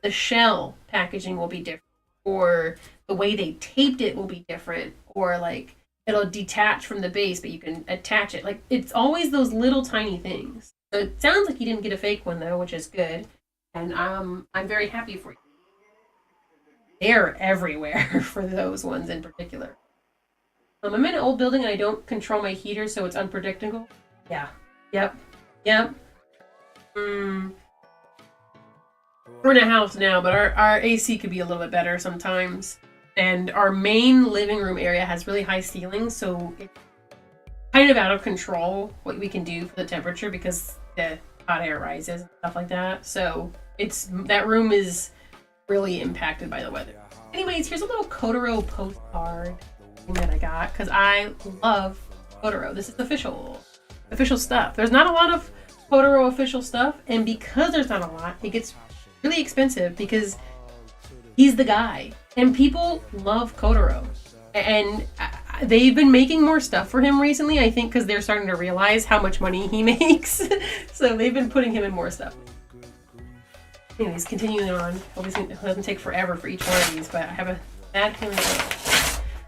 the shell packaging will be different, or the way they taped it will be different, or like it'll detach from the base but you can attach it. Like, it's always those little tiny things. So it sounds like you didn't get a fake one though, which is good, and I'm very happy for you. They're everywhere for those ones in particular. I'm in an old building and I don't control my heater, so it's unpredictable. Yeah. Yep. We're in a house now, but our AC could be a little bit better sometimes. And our main living room area has really high ceilings, so it's kind of out of control what we can do for the temperature because the hot air rises and stuff like that. So that room is really impacted by the weather. Anyways, here's a little Kotaro postcard that I got because I love Kotaro. This is official stuff. There's not a lot of Kotaro official stuff, and because there's not a lot, it gets really expensive because he's the guy, and people love Kotaro, and they've been making more stuff for him recently. I think because they're starting to realize how much money he makes, so they've been putting him in more stuff. Anyways, continuing on. Obviously, it doesn't take forever for each one of these, but I have a bad feeling.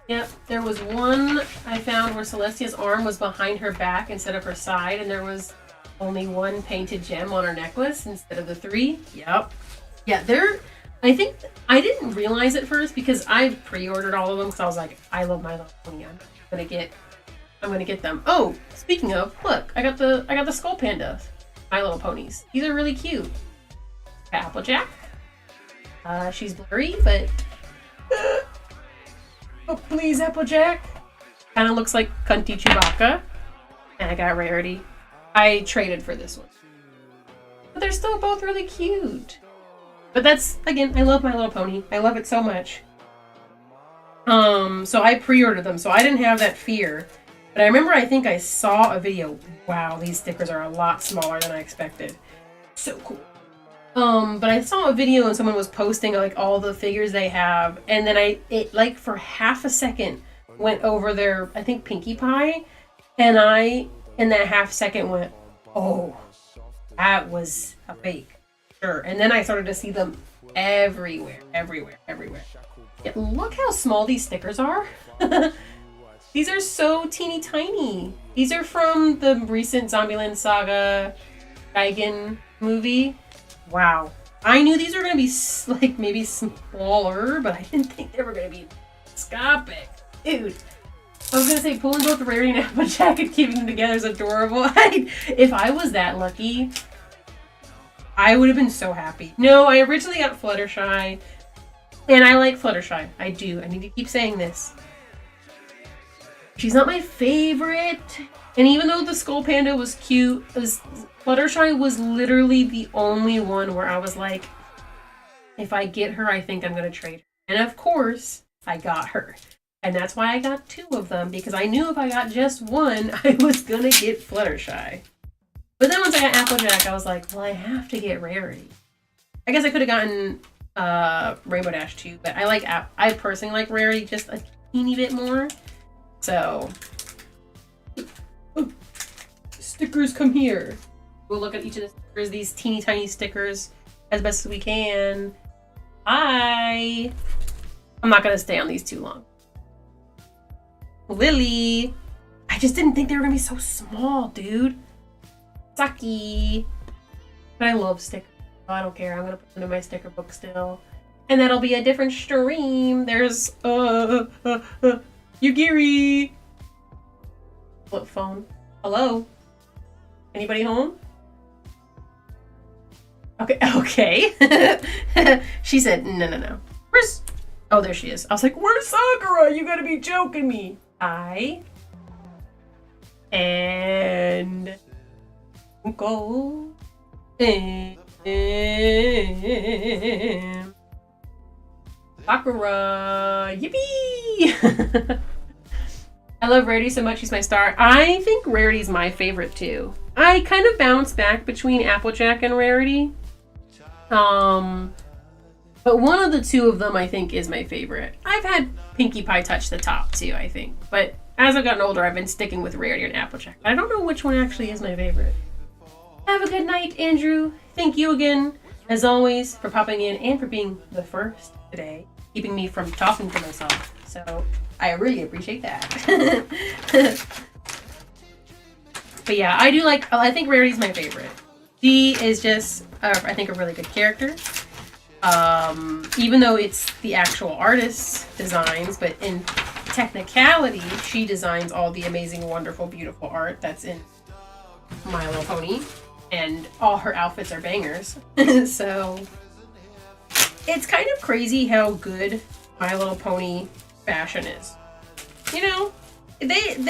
Yep, there was one I found where Celestia's arm was behind her back instead of her side, and there was only one painted gem on her necklace instead of the 3. Yep. Yeah, I think I didn't realize at first because I pre-ordered all of them because I was like, I love My Little Pony. I'm gonna get them. Oh, speaking of, look, I got the Skullpanda My Little Ponies. These are really cute. Applejack. She's blurry, but oh please, Applejack. Kind of looks like Cunty Chewbacca. And I got Rarity. I traded for this one. But they're still both really cute. But that's, again, I love My Little Pony. I love it so much. So I pre-ordered them, so I didn't have that fear. But I remember I think I saw a video. Wow, these stickers are a lot smaller than I expected. So cool. But I saw a video and someone was posting like all the figures they have, and then it like for half a second went over their, I think, Pinkie Pie, and I in that half second went, oh, that was a fake. Sure. And then I started to see them everywhere. Yeah, look how small these stickers are. These are so teeny tiny. These are from the recent Zombieland Saga Gigan movie. Wow. I knew these were going to be like maybe smaller, but I didn't think they were going to be microscopic. Dude. I was going to say pulling both Rarity and Applejack and keeping them together is adorable. If I was that lucky, I would have been so happy. No, I originally got Fluttershy, and I like Fluttershy. I do. I need to keep saying this. She's not my favorite. And even though the Skullpanda was cute, Fluttershy was literally the only one where I was like, if I get her, I think I'm going to trade her. And of course, I got her. And that's why I got 2 of them, because I knew if I got just one, I was going to get Fluttershy. But then once I got Applejack, I was like, well, I have to get Rarity. I guess I could have gotten Rainbow Dash too, but I personally like Rarity just a teeny bit more. So, stickers, come here. We'll look at each of the stickers, these teeny tiny stickers, as best as we can. Hi. I'm not gonna stay on these too long. Lily. I just didn't think they were gonna be so small, dude. Saki. But I love stickers. So I don't care. I'm gonna put them in my sticker book still. And that'll be a different stream. There's Yuri. Flip phone. Hello? Anybody home? Okay. She said, no. Where's... Oh, there she is. I was like, where's Sakura? You gotta be joking me. Hi. And... Go. And... Sakura. Yippee! I love Rarity so much. She's my star. I think Rarity's my favorite too. I kind of bounce back between Applejack and Rarity. But one of the 2 of them I think is my favorite. I've had Pinkie Pie touch the top too, I think. But as I've gotten older, I've been sticking with Rarity and Applejack. I don't know which one actually is my favorite. Have a good night, Andrew. Thank you again, as always, for popping in and for being the first today, keeping me from talking to myself. So I really appreciate that. But yeah, I think Rarity's my favorite. She is just, I think, a really good character. Even though it's the actual artist's designs, but in technicality, she designs all the amazing, wonderful, beautiful art that's in My Little Pony, and all her outfits are bangers. So it's kind of crazy how good My Little Pony fashion is. You know, they didn't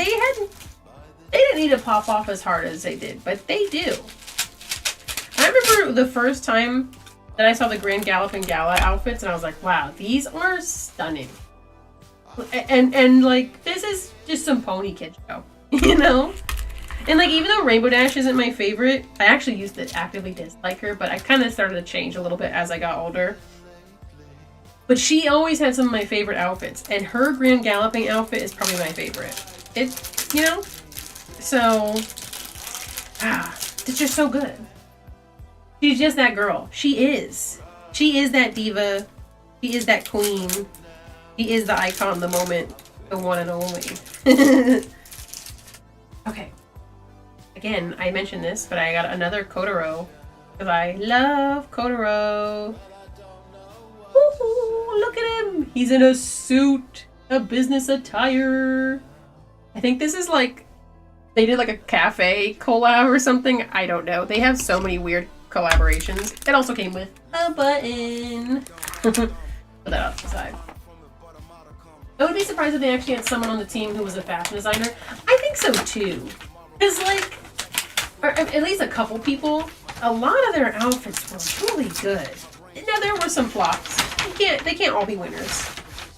need to pop off as hard as they did, but they do. I remember the first time that I saw the Grand Galloping Gala outfits, and I was like, wow, these are stunning. And like, this is just some pony kid show, you know? And like, even though Rainbow Dash isn't my favorite, I actually used to actively dislike her, but I kind of started to change a little bit as I got older. But she always had some of my favorite outfits, and her Grand Galloping outfit is probably my favorite. It, you know? So, it's just so good. She's just that girl. She is. She is that diva. She is that queen. She is the icon, the moment, the one and only. Okay. Again, I mentioned this, but I got another Kotaro. Because I love Kotaro. Woohoo! Look at him! He's in a suit. A business attire. I think this is like... They did like a cafe collab or something. I don't know. They have so many weird collaborations. It also came with a button. Put that off the side. I would be surprised if they actually had someone on the team who was a fashion designer. I think so too. Because like, or at least a couple people, a lot of their outfits were really good. Now there were some flops. They can't all be winners.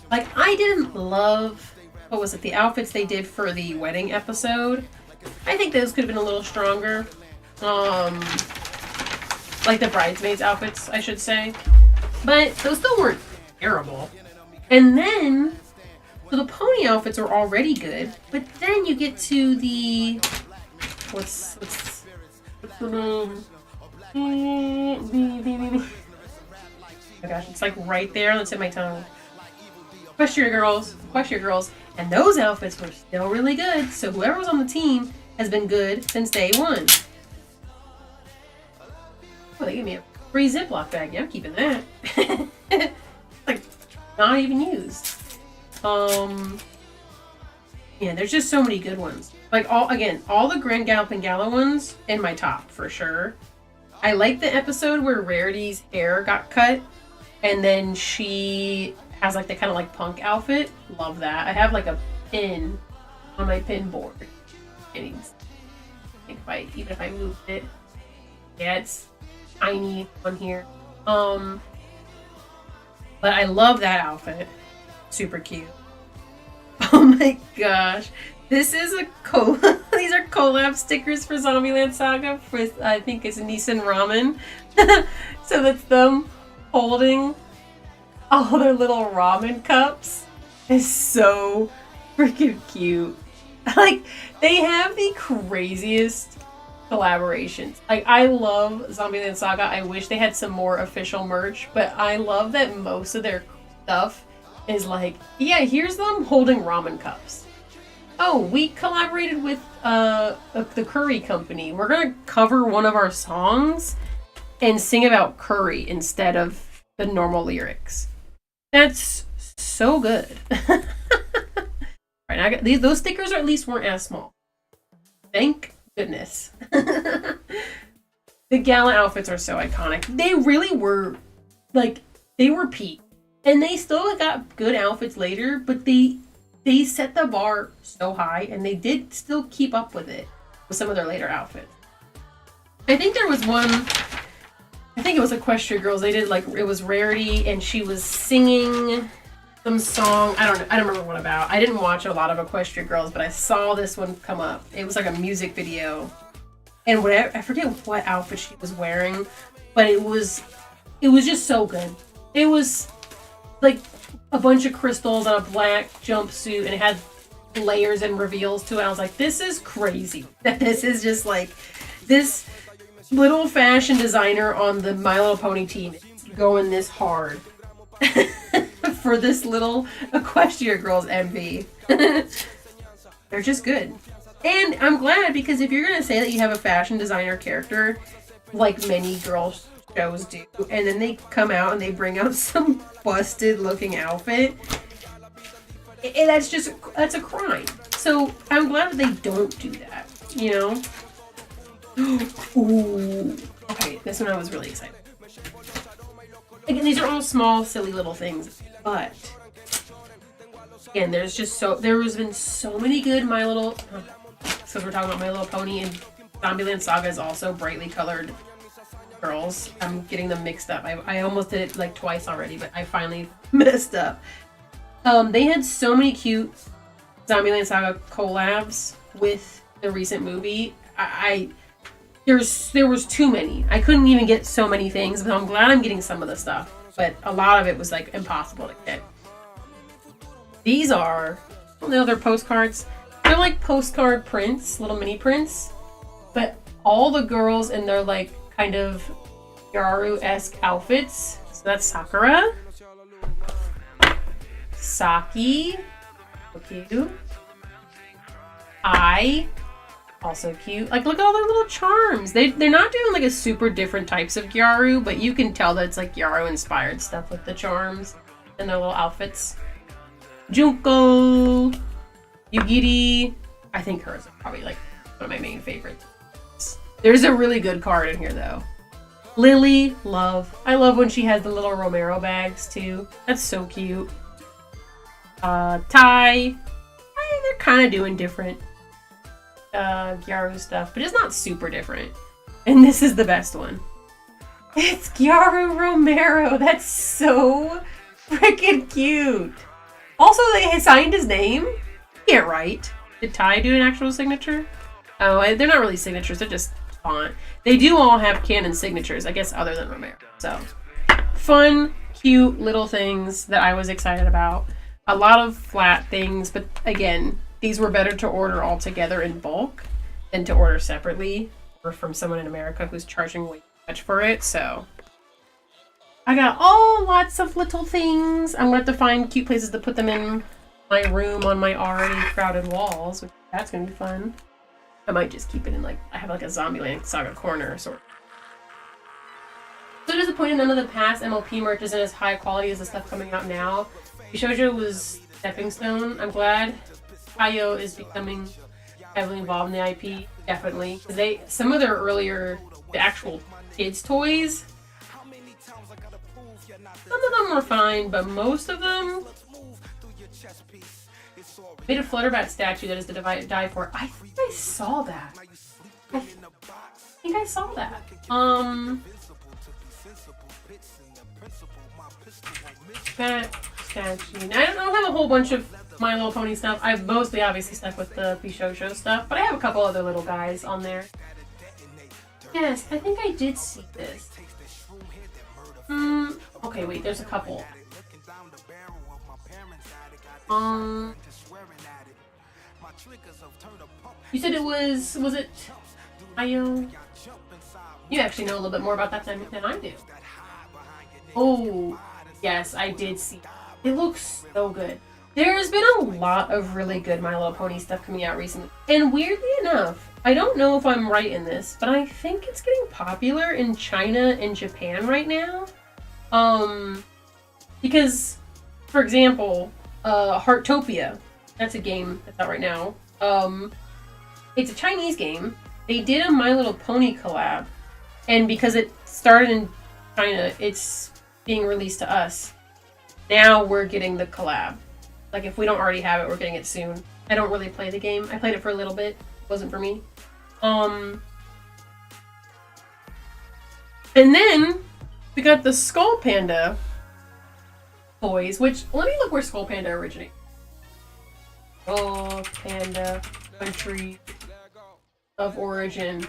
Like, I didn't love, what was it, the outfits they did for the wedding episode. I think those could have been a little stronger. Like the bridesmaids outfits, I should say. But those still weren't terrible. And then, so the pony outfits were already good, but then you get to the, what's the name? Oh my gosh, it's like right there on the tip of my tongue. Equestria Girls, and those outfits were still really good, so whoever was on the team has been good since day one. Oh, they gave me a free Ziploc bag. Yeah, I'm keeping that. Like, not even used. Yeah, there's just so many good ones. Like, all the Grand Galloping Gala ones in my top, for sure. I like the episode where Rarity's hair got cut, and then she has, like, the kind of, like, punk outfit. Love that. I have, like, a pin on my pin board. And I think even if I moved it, yeah, it's tiny on here. But I love that outfit. Super cute. Oh my gosh. This is a these are collab stickers for Zombieland Saga with, I think it's Nissan Ramen. So that's them holding all their little ramen cups. It's so freaking cute. Like, they have the craziest collaborations. Like, I love Zombieland Saga. I wish they had some more official merch, but I love that most of their stuff is like, yeah, here's them holding ramen cups. Oh, we collaborated with the curry company. We're gonna cover one of our songs and sing about curry instead of the normal lyrics. That's so good. Right, I got those stickers at least weren't as small. Thank goodness. The gala outfits are so iconic. They really were, like, they were peak. And they still got good outfits later, but they set the bar so high, and they did still keep up with it with some of their later outfits. I think there was one, I think it was Equestria Girls. They did, like, it was Rarity, and she was singing some song. I don't remember what about. I didn't watch a lot of Equestria Girls, but I saw this one come up. It was like a music video, and whatever, I forget what outfit she was wearing, but it was just so good. It was like a bunch of crystals on a black jumpsuit, and it had layers and reveals to it. I was like, this is crazy. This is just like, this little fashion designer on the My Little Pony team is going this hard for this little Equestria Girls MV. They're just good. And I'm glad, because if you're going to say that you have a fashion designer character, like many girls shows do, and then they come out and they bring out some busted looking outfit, that's a crime. So I'm glad that they don't do that, you know? Ooh. Okay, this one I was really excited. Again, these are all small, silly little things, but again, there has been so many good My Little, so we're talking about My Little Pony, and Zombieland Saga is also brightly colored girls. I'm getting them mixed up. I almost did it like twice already, but I finally messed up. They had so many cute Zombieland Saga collabs with the recent movie. There was too many. I couldn't even get so many things, but I'm glad I'm getting some of the stuff. But a lot of it was like impossible to get. These are, they're postcards. They're like postcard prints, little mini prints. But all the girls in their like kind of Yaru-esque outfits. So that's Sakura, Saki, cute. Also cute. Like, look at all their little charms. They're not doing like a super different types of Gyaru, but you can tell that it's like Gyaru inspired stuff with the charms and their little outfits. Junko, Yugiri. I think hers are probably like one of my main favorites. There's a really good card in here though. Lily, love. I love when she has the little Romero bags too. That's so cute. Tai. They're kind of doing different Gyaru stuff, but it's not super different. And this is the best one. It's Gyaru Romero. That's so freaking cute. Also, they signed his name. Can't write. Did Ty do an actual signature? Oh, they're not really signatures. They're just font. They do all have canon signatures, I guess, other than Romero. So, fun, cute little things that I was excited about. A lot of flat things, but again, these were better to order all together in bulk than to order separately or from someone in America who's charging way too much for it. So I got lots of little things. I'm going to have to find cute places to put them in my room on my already crowded walls, which that's going to be fun. I might just keep it in I have like a Zombieland Saga corner sort of. So disappointed none of the past MLP merch isn't as high quality as the stuff coming out now. Shoujo was stepping stone. I'm glad Kaio is becoming heavily involved in the IP, definitely. Some of their earlier, the actual kids' toys, some of them were fine, but most of them made a Flutterbat statue that is to die for. I think I saw that. That statue. I don't have a whole bunch of My Little Pony stuff. I've mostly obviously stuck with the Pishosho stuff, but I have a couple other little guys on there. Yes, I think I did see this. Okay, wait, there's a couple. You said it was it Ayo? You actually know a little bit more about that than I do. Oh, yes, I did see. It looks so good. There's been a lot of really good My Little Pony stuff coming out recently. And weirdly enough, I don't know if I'm right in this, but I think it's getting popular in China and Japan right now. Because, for example, Heartopia, that's a game that's out right now. It's a Chinese game. They did a My Little Pony collab, and because it started in China, it's being released to us. Now we're getting the collab. Like, if we don't already have it, we're getting it soon. I don't really play the game. I played it for a little bit. It wasn't for me. And then we got the Skullpanda toys, which, let me look where Skullpanda originated. Skullpanda country of origin.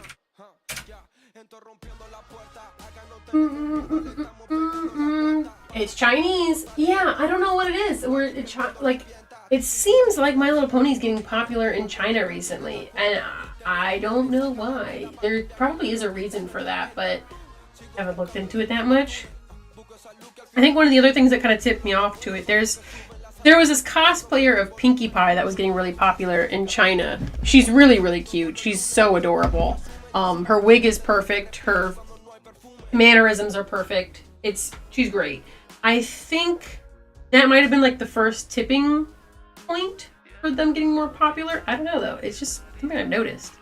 It's Chinese. Yeah, I don't know what it is. It seems like My Little Pony is getting popular in China recently, and I don't know why. There probably is a reason for that, but I haven't looked into it that much. I think one of the other things that kind of tipped me off to it, there was this cosplayer of Pinkie Pie that was getting really popular in China. She's really, really cute. She's so adorable. Her wig is perfect. Her mannerisms are perfect. She's great. I think that might have been like the first tipping point for them getting more popular. I don't know though. It's just something I've noticed.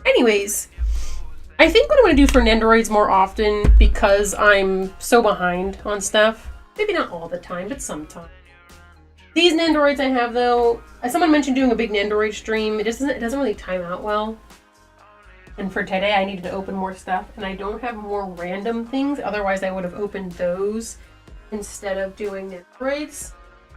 Anyways, I think what I'm going to do for Nendoroids more often, because I'm so behind on stuff, maybe not all the time, but sometimes. These Nendoroids I have though, as someone mentioned doing a big Nendoroid stream, it doesn't really time out well. And for today I needed to open more stuff, and I don't have more random things, otherwise I would have opened those instead of doing Nendoroids.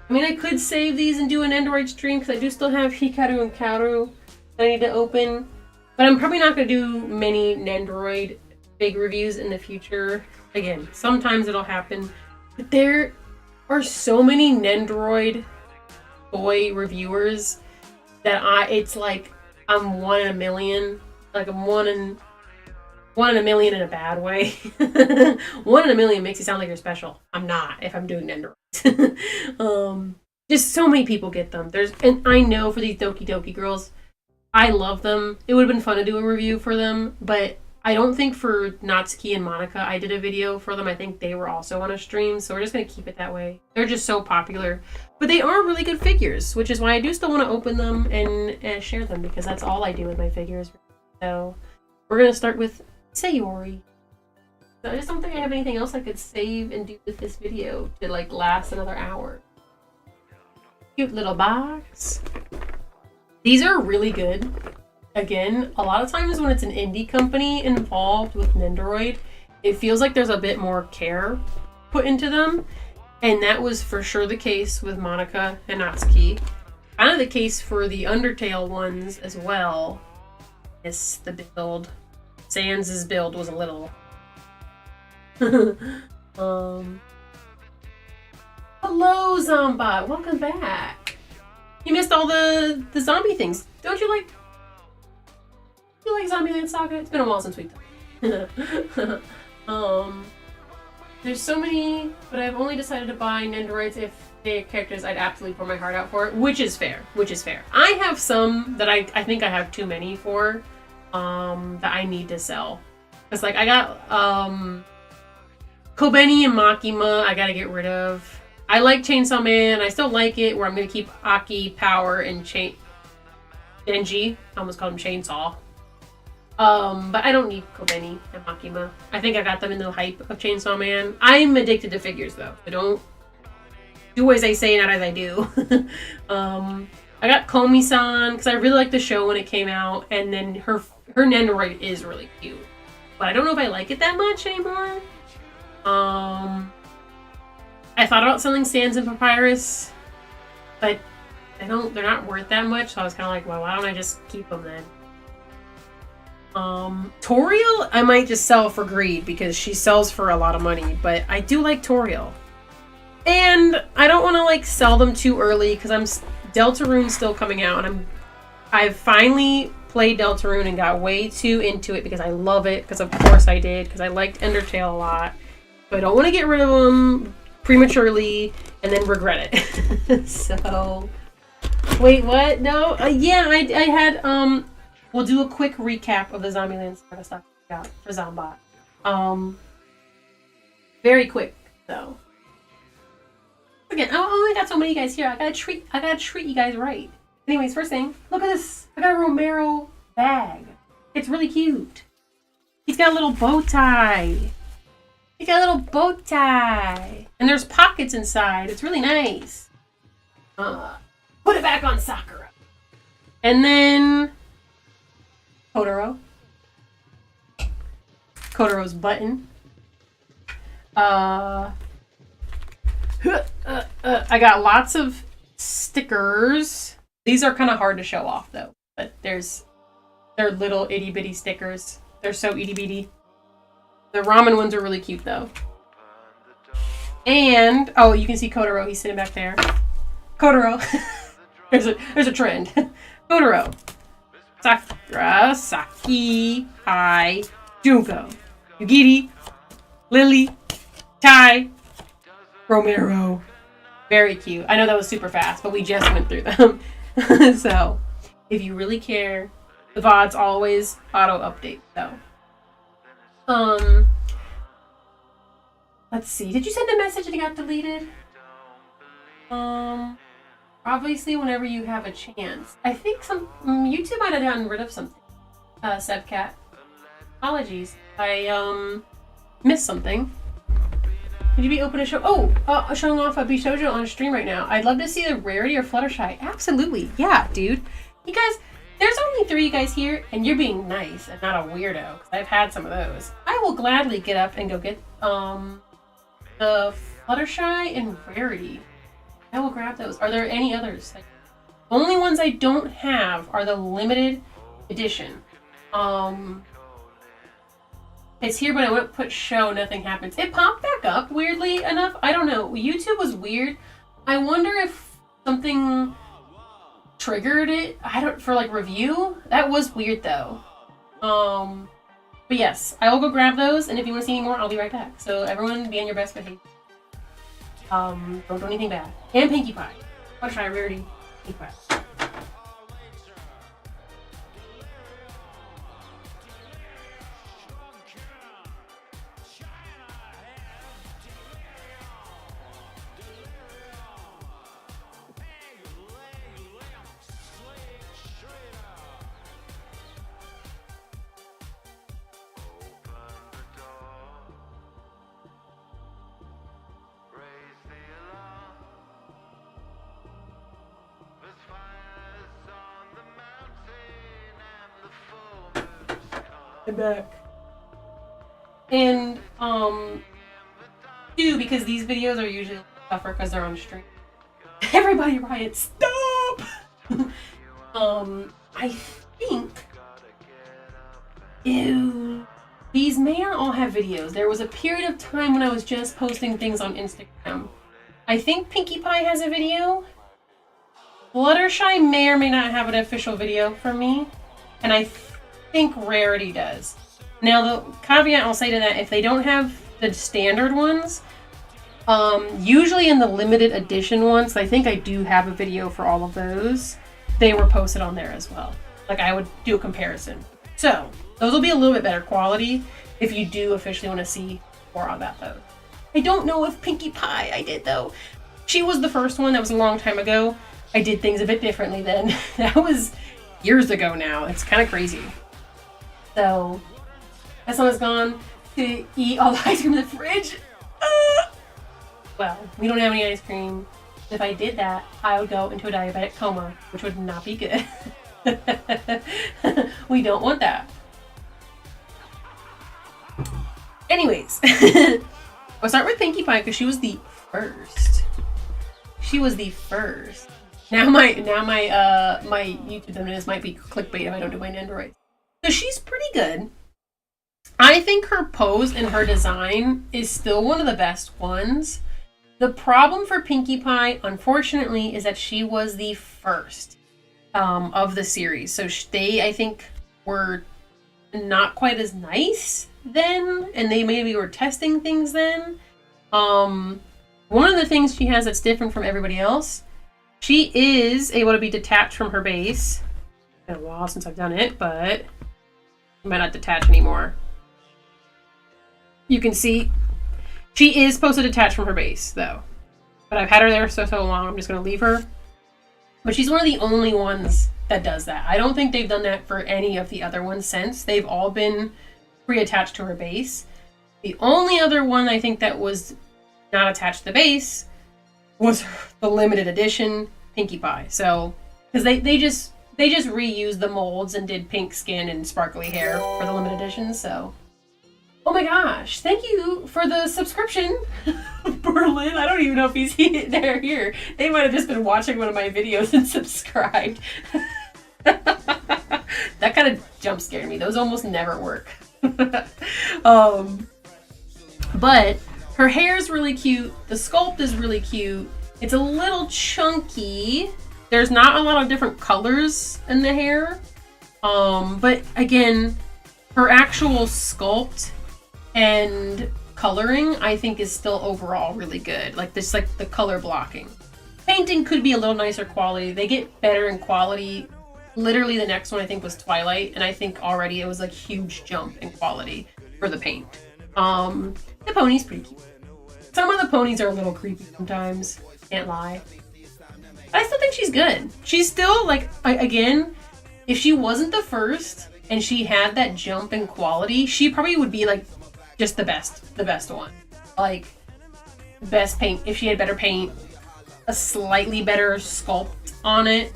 I mean, I could save these and do an Nendoroid stream, because I do still have Hikaru and Kaoru that I need to open. But I'm probably not going to do many Nendoroid big reviews in the future. Again, sometimes it'll happen. But there are so many Nendoroid toy reviewers that it's like I'm 1 in a million. Like I'm one in a million in a bad way. 1 in a million makes you sound like you're special. I'm not if I'm doing Nendoroids. Just so many people get them. And I know for these Doki Doki girls, I love them. It would have been fun to do a review for them, but I don't think for Natsuki and Monica I did a video for them. I think they were also on a stream, so we're just going to keep it that way. They're just so popular. But they are really good figures, which is why I do still want to open them and share them, because that's all I do with my figures. So we're going to start with Sayori. So I just don't think I have anything else I could save and do with this video to like last another hour. Cute little box. These are really good. Again, a lot of times when it's an indie company involved with Nendoroid, it feels like there's a bit more care put into them. And that was for sure the case with Monica and Natsuki. Kind of the case for the Undertale ones as well. Yes, the build. Sans' build was a little... Hello, Zombot. Welcome back. You missed all the zombie things. Don't you like... You like Zombieland Saga? It's been a while since we've done it. There's so many, but I've only decided to buy Nendoroids if they are characters I'd absolutely pour my heart out for, which is fair. I have some that I think I have too many for, that I need to sell. It's like I got Kobeni and Makima I gotta get rid of. I like Chainsaw Man. I still like it, where I'm gonna keep Aki, Power, and Denji. I almost called him Chainsaw. But I don't need Kobeni and Makima. I think I got them in the hype of Chainsaw Man. I'm addicted to figures though. I don't do as I say, not as I do. I got Komi-san because I really liked the show when it came out, and then her Nendoroid is really cute. But I don't know if I like it that much anymore. I thought about selling Sans and Papyrus, but they're not worth that much, so I was kind of like, well, why don't I just keep them then? Toriel, I might just sell for greed because she sells for a lot of money, but I do like Toriel. And I don't want to like sell them too early because Deltarune's still coming out, and I've finally played Deltarune and got way too into it because I love it, because of course I did, because I liked Undertale a lot. So I don't want to get rid of them prematurely and then regret it. So, wait, what? No? Yeah, I had, we'll do a quick recap of the Zombieland Saga stuff I got for Zombot. Very quick, though. Again, I only got so many guys here. I gotta treat you guys right. Anyways, first thing, look at this. I got a Romero bag. It's really cute. He's got a little bow tie. And there's pockets inside. It's really nice. Put it back on Sakura. And then Kotaro's button. I got lots of stickers. These are kind of hard to show off though, but they're little itty bitty stickers. They're so itty bitty. The ramen ones are really cute though. And oh, you can see Kotaro. He's sitting back there. Kotaro. there's a trend. Kotaro. Sakura, Saki, Hai, Junko, Yugiri, Lily, Tai, Romero. Very cute. I know that was super fast, but we just went through them. So, if you really care, the VODs always auto-update, though. Let's see. Did you send a message and it got deleted? Obviously, whenever you have a chance. I think some YouTube might have gotten rid of something. Sebcat. Apologies. I missed something. Would you be open to show? Oh, showing off a Bishojo on stream right now. I'd love to see the Rarity or Fluttershy. Absolutely. Yeah, dude. You guys, there's only 3 you guys here, and you're being nice and not a weirdo. Because I've had some of those. I will gladly get up and go get the Fluttershy and Rarity. I will grab those. Are there any others? Like, only ones I don't have are the limited edition. It's here, but I wouldn't put show, nothing happens. It popped back up, weirdly enough. I don't know. YouTube was weird. I wonder if something triggered it. For like review. That was weird though. But yes, I will go grab those, and if you want to see any more, I'll be right back. So everyone be on your best behavior. Don't do anything bad. And Pinkie Pie. What should I Rarity? Pinkie Pie. I'm back. And, too, because these videos are usually tougher because they're on stream. Everybody riot, stop! I think... Ew. These may not all have videos. There was a period of time when I was just posting things on Instagram. I think Pinkie Pie has a video. Fluttershy may or may not have an official video from me. And I think Rarity does. Now the caveat I'll say to that, if they don't have the standard ones, usually in the limited edition ones, I think I do have a video for all of those. They were posted on there as well. Like I would do a comparison. So those will be a little bit better quality if you do officially want to see more on that though. I don't know if Pinkie Pie I did though. She was the first one. That was a long time ago. I did things a bit differently then. That was years ago now. It's kind of crazy. So, as someone's gone to eat all the ice cream in the fridge. Well, we don't have any ice cream. If I did that, I would go into a diabetic coma, which would not be good. We don't want that. Anyways, I'll start with Pinkie Pie because she was the first. She was the first. Now my YouTube thumbnails might be clickbait if I don't do my Nendoroids. So she's pretty good. I think her pose and her design is still one of the best ones. The problem for Pinkie Pie, unfortunately, is that she was the first of the series. So they, I think, were not quite as nice then, and they maybe were testing things then. One of the things she has that's different from everybody else, she is able to be detached from her base. It's been a while since I've done it, but I might not detach anymore. You can see she is supposed to detach from her base, though. But I've had her there so long, I'm just going to leave her. But she's one of the only ones that does that. I don't think they've done that for any of the other ones since. They've all been pre-attached to her base. The only other one I think that was not attached to the base was the limited edition Pinkie Pie. So, because they just reused the molds and did pink skin and sparkly hair for the limited edition, so. Oh my gosh, thank you for the subscription, Berlin. I don't even know if they're here. They might have just been watching one of my videos and subscribed. That kind of jump scared me. Those almost never work. But her hair is really cute. The sculpt is really cute. It's a little chunky. There's not a lot of different colors in the hair. But again, her actual sculpt and coloring, I think, is still overall really good. Like this, like the color blocking. Painting could be a little nicer quality. They get better in quality. Literally the next one I think was Twilight, and I think already it was a huge jump in quality for the paint. The pony's pretty cute. Some of the ponies are a little creepy sometimes. Can't lie. I still think think she's good. She's still like, again, if she wasn't the first and she had that jump in quality, she probably would be like just the best one. Like best paint, if she had better paint, a slightly better sculpt on it,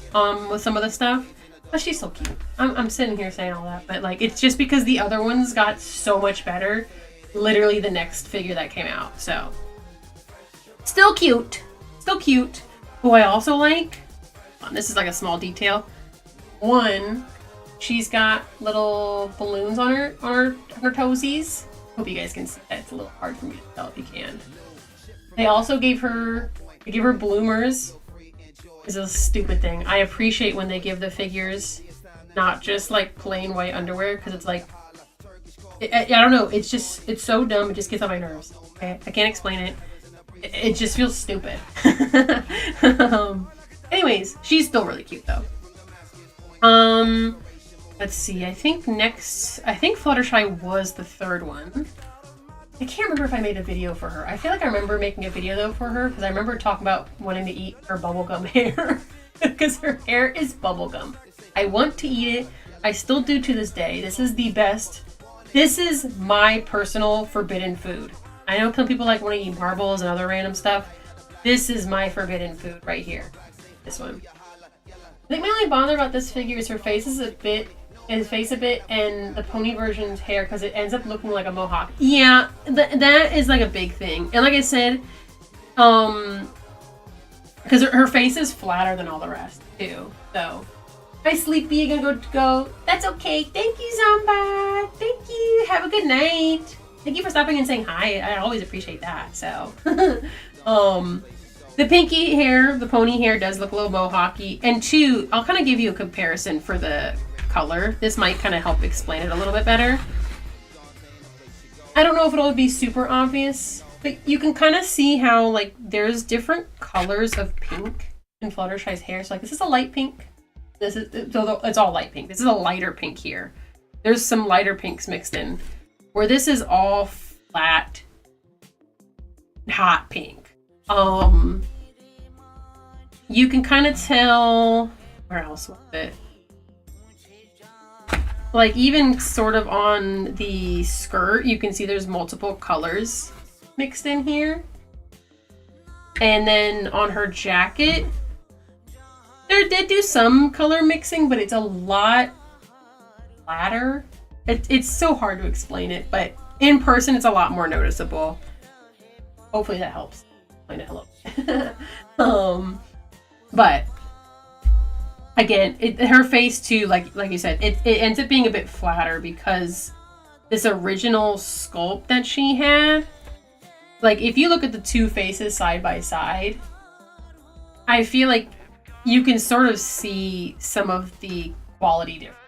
with some of the stuff. But she's so cute. I'm sitting here saying all that, but like it's just because the other ones got so much better. Literally the next figure that came out, so still cute, still cute. Who I also like, this is like a small detail. One, she's got little balloons on her toesies. Hope you guys can see that. It's a little hard for me to tell if you can. They also gave her bloomers. This is a stupid thing. I appreciate when they give the figures not just like plain white underwear, because it's like, I don't know, it's so dumb, it just gets on my nerves. Okay? I can't explain it. It just feels stupid. Anyways, she's still really cute though. Let's see, I think Fluttershy was the third one. I can't remember if I made a video for her. I feel like I remember making a video though for her, because I remember talking about wanting to eat her bubblegum hair. Because her hair is bubblegum. I want to eat it. I still do to this day. This is the best. This is my personal forbidden food. I know some people like want to eat marbles and other random stuff. This is my forbidden food right here. This one. I think my only bother about this figure is her face is a bit, and the pony version's hair, because it ends up looking like a mohawk. Yeah, that is like a big thing. And like I said, because her face is flatter than all the rest too. So, hi Sleepy, you're gonna go. That's okay. Thank you, Zomba. Thank you. Have a good night. Thank you for stopping and saying hi. I always appreciate that. So, the pinky hair, the pony hair does look a little mohawky. And two, I'll kind of give you a comparison for the color. This might kind of help explain it a little bit better. I don't know if it'll be super obvious, but you can kind of see how like there's different colors of pink in Fluttershy's hair. So like this is a light pink. This is, it's all light pink. This is a lighter pink here. There's some lighter pinks mixed in, where this is all flat, hot pink. You can kind of tell, where else was it? Like even sort of on the skirt, you can see there's multiple colors mixed in here. And then on her jacket, they did do some color mixing, but it's a lot flatter. It's so hard to explain it, but in person it's a lot more noticeable. Hopefully that helps explain it a little bit. But again, her face too, like you said, it ends up being a bit flatter because this original sculpt that she had, like if you look at the two faces side by side, I feel like you can sort of see some of the quality difference.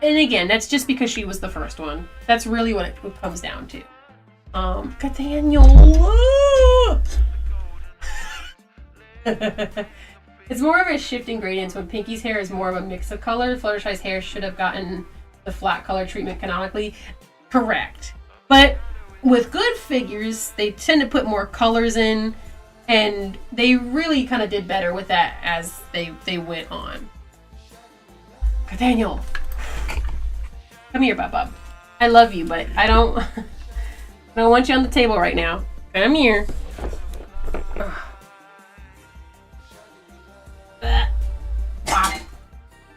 And again, that's just because she was the first one. That's really what it comes down to. Nathaniel! It's more of a shift in gradients when Pinky's hair is more of a mix of color. Fluttershy's hair should have gotten the flat color treatment canonically. Correct. But with good figures, they tend to put more colors in, and they really kind of did better with that as they went on. Nathaniel! Come here, Bub. I love you, but I don't want you on the table right now. Come here.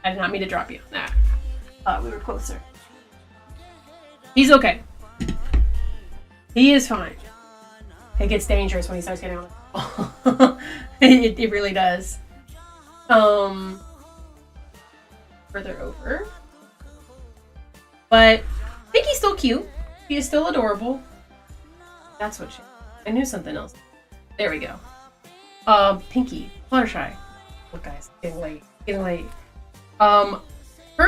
I did not mean to drop you. Nah. We were closer. He's okay. He is fine. It gets dangerous when he starts getting on the ball. It really does. Further over. But Pinky's still cute. She is still adorable. That's what I knew something else. There we go. Pinky. Fluttershy. Look guys, getting late. Her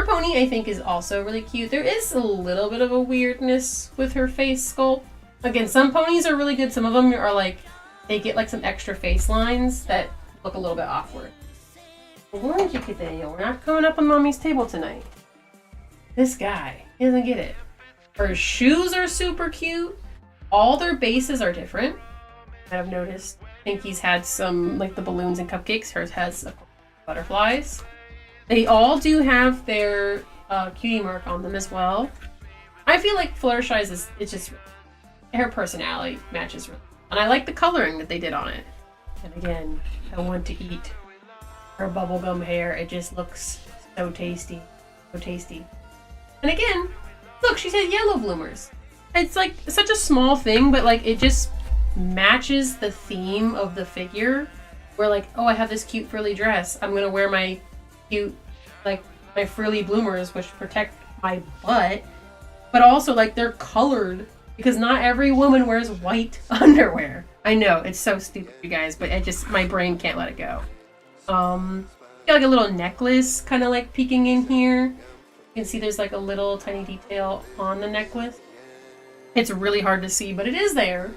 pony I think is also really cute. There is a little bit of a weirdness with her face sculpt. Again, some ponies are really good. Some of them are like, they get like some extra face lines that look a little bit awkward. Why don't you get that? We're not coming up on mommy's table tonight. This guy, he doesn't get it. Her shoes are super cute. All their bases are different. I've noticed. Pinky's had some, like the balloons and cupcakes. Hers has butterflies. They all do have their cutie mark on them as well. I feel like Fluttershy's it's just her personality matches really. And I like the coloring that they did on it. And again, I want to eat her bubblegum hair. It just looks so tasty. So tasty. And again, look, she said yellow bloomers. It's like such a small thing, but like it just matches the theme of the figure. Where like, oh, I have this cute frilly dress. I'm gonna wear my cute, like my frilly bloomers, which protect my butt. But also like they're colored because not every woman wears white underwear. I know, it's so stupid, you guys, but it just, my brain can't let it go. Got like a little necklace kind of like peeking in here. You can see there's like a little tiny detail on the necklace. It's really hard to see, but it is there.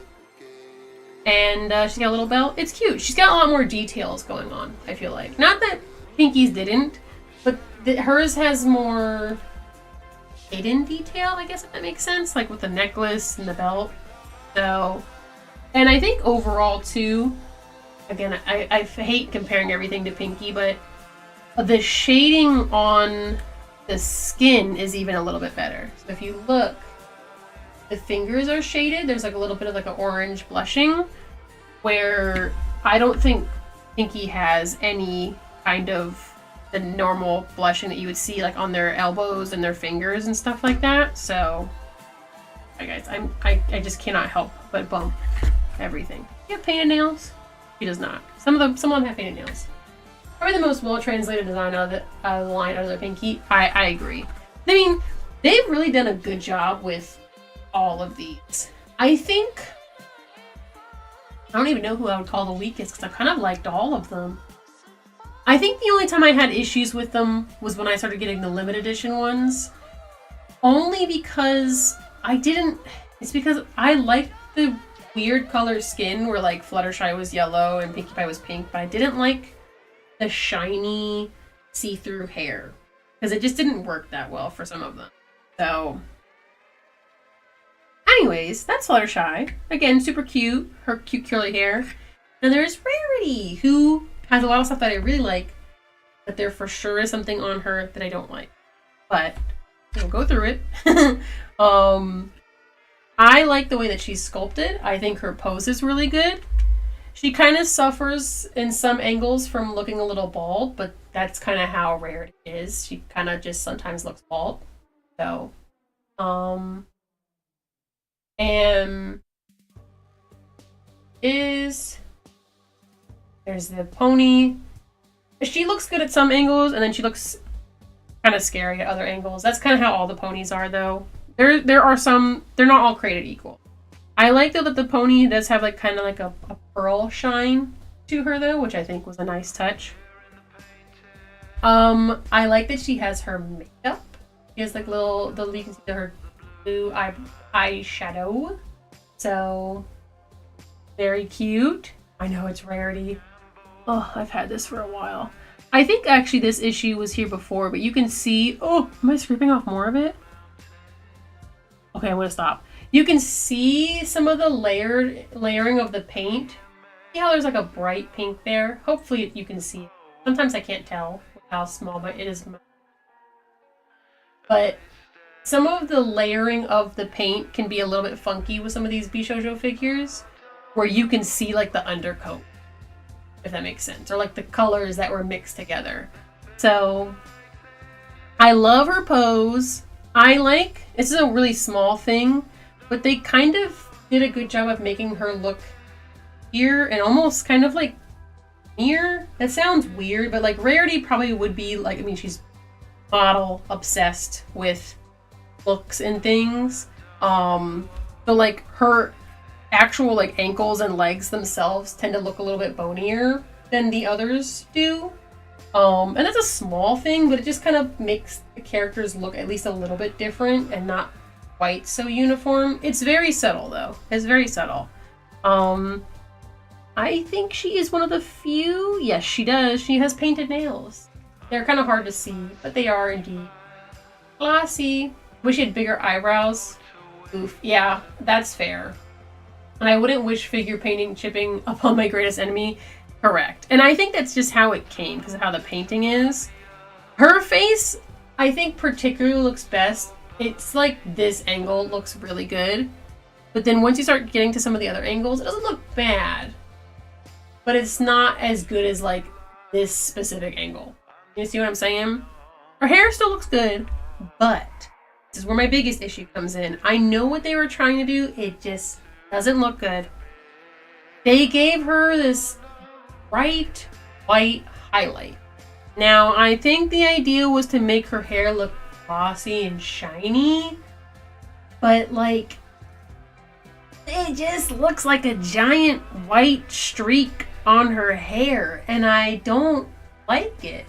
And she's got a little belt. It's cute. She's got a lot more details going on, I feel like. Not that Pinky's didn't, but hers has more hidden detail, I guess, if that makes sense. Like with the necklace and the belt. So, and I think overall, too, again, I hate comparing everything to Pinky, but the shading on the skin is even a little bit better. So if you look, the fingers are shaded. There's like a little bit of like an orange blushing, where I don't think Pinky has any kind of the normal blushing that you would see like on their elbows and their fingers and stuff like that. So, hi guys, I just cannot help but bump everything. You have painted nails? She does not. Some of them have painted nails. Probably the most well-translated design out of the line other than Pinky. I agree. I mean, they've really done a good job with all of these. I think, I don't even know who I would call the weakest because I kind of liked all of them. I think the only time I had issues with them was when I started getting the limited edition ones. Only because it's because I liked the weird color skin where like Fluttershy was yellow and Pinkie Pie was pink, but I didn't like the shiny see-through hair because it just didn't work that well for some of them. So anyways, that's Fluttershy. Again, super cute. Her cute curly hair. And there's Rarity, who has a lot of stuff that I really like, but there for sure is something on her that I don't like. But we'll go through it. I like the way that she's sculpted. I think her pose is really good. She kind of suffers in some angles from looking a little bald, but that's kind of how Rarity is. She kind of just sometimes looks bald. So, there's the pony. She looks good at some angles, and then she looks kind of scary at other angles. That's kind of how all the ponies are, though. There are some, they're not all created equal. I like, though, that the pony does have like kind of like a pearl shine to her, though, which I think was a nice touch. I like that she has her makeup. She has like you can see her blue eyeshadow. So, very cute. I know it's Rarity. Oh, I've had this for a while. I think actually this issue was here before, but you can see, oh, am I scraping off more of it? Okay, I'm gonna stop. You can see some of the layering of the paint. See how there's like a bright pink there? Hopefully you can see it. Sometimes I can't tell how small, but it is. But some of the layering of the paint can be a little bit funky with some of these Bishojo figures, where you can see like the undercoat, if that makes sense, or like the colors that were mixed together. So I love her pose. This is a really small thing, but they kind of did a good job of making her look here and almost kind of like near. That sounds weird, but like Rarity probably would be like, I mean, she's model obsessed with looks and things. So like her actual like ankles and legs themselves tend to look a little bit bonier than the others do. And that's a small thing, but it just kind of makes the characters look at least a little bit different and not quite so uniform. It's very subtle though. It's very subtle. I think she is one of the few. Yes, she does. She has painted nails. They're kind of hard to see, but they are indeed classy. Wish she had bigger eyebrows. Oof. Yeah, that's fair. and I wouldn't wish figure painting chipping upon my greatest enemy. Correct. And I think that's just how it came, because of how the painting is. Her face, I think, particularly looks best. It's like this angle looks really good. But then once you start getting to some of the other angles, it doesn't look bad. But it's not as good as like this specific angle. You see what I'm saying? Her hair still looks good, but this is where my biggest issue comes in. I know what they were trying to do. It just doesn't look good. They gave her this bright white highlight. Now, I think the idea was to make her hair look glossy and shiny, but like, it just looks like a giant white streak on her hair, and I don't like it.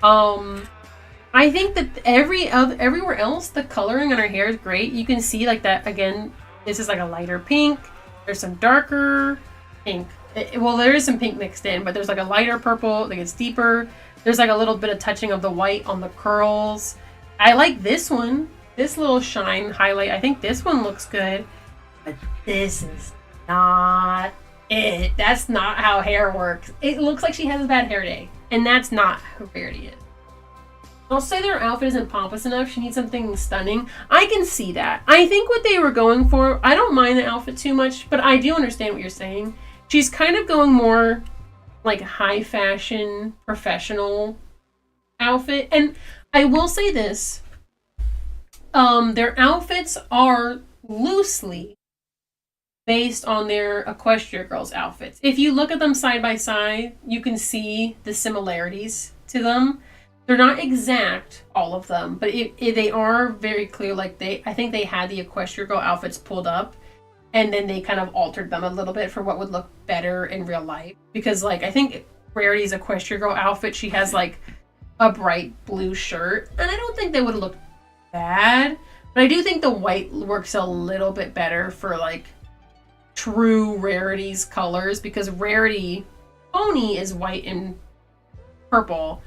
I think that everywhere else, the coloring on her hair is great. You can see like that, again, this is like a lighter pink. There's some darker pink. Well, there is some pink mixed in, but there's like a lighter purple that gets deeper. There's like a little bit of touching of the white on the curls. I like this one. This little shine highlight. I think this one looks good. But this is not it. That's not how hair works. It looks like she has a bad hair day. And that's not who Rarity is. I'll say their outfit isn't pompous enough. She needs something stunning. I can see that. I think what they were going for, I don't mind the outfit too much, but I do understand what you're saying. She's kind of going more like high fashion, professional outfit. And I will say this. Their outfits are loosely based on their Equestria Girls outfits. If you look at them side by side, you can see the similarities to them. They're not exact, all of them, but they are very clear. Like I think they had the Equestria Girl outfits pulled up, and then they kind of altered them a little bit for what would look better in real life. Because like, I think Rarity's Equestria Girl outfit, she has like a bright blue shirt, and I don't think they would have looked bad, but I do think the white works a little bit better for like true Rarity's colors, because Rarity Pony is white and purple,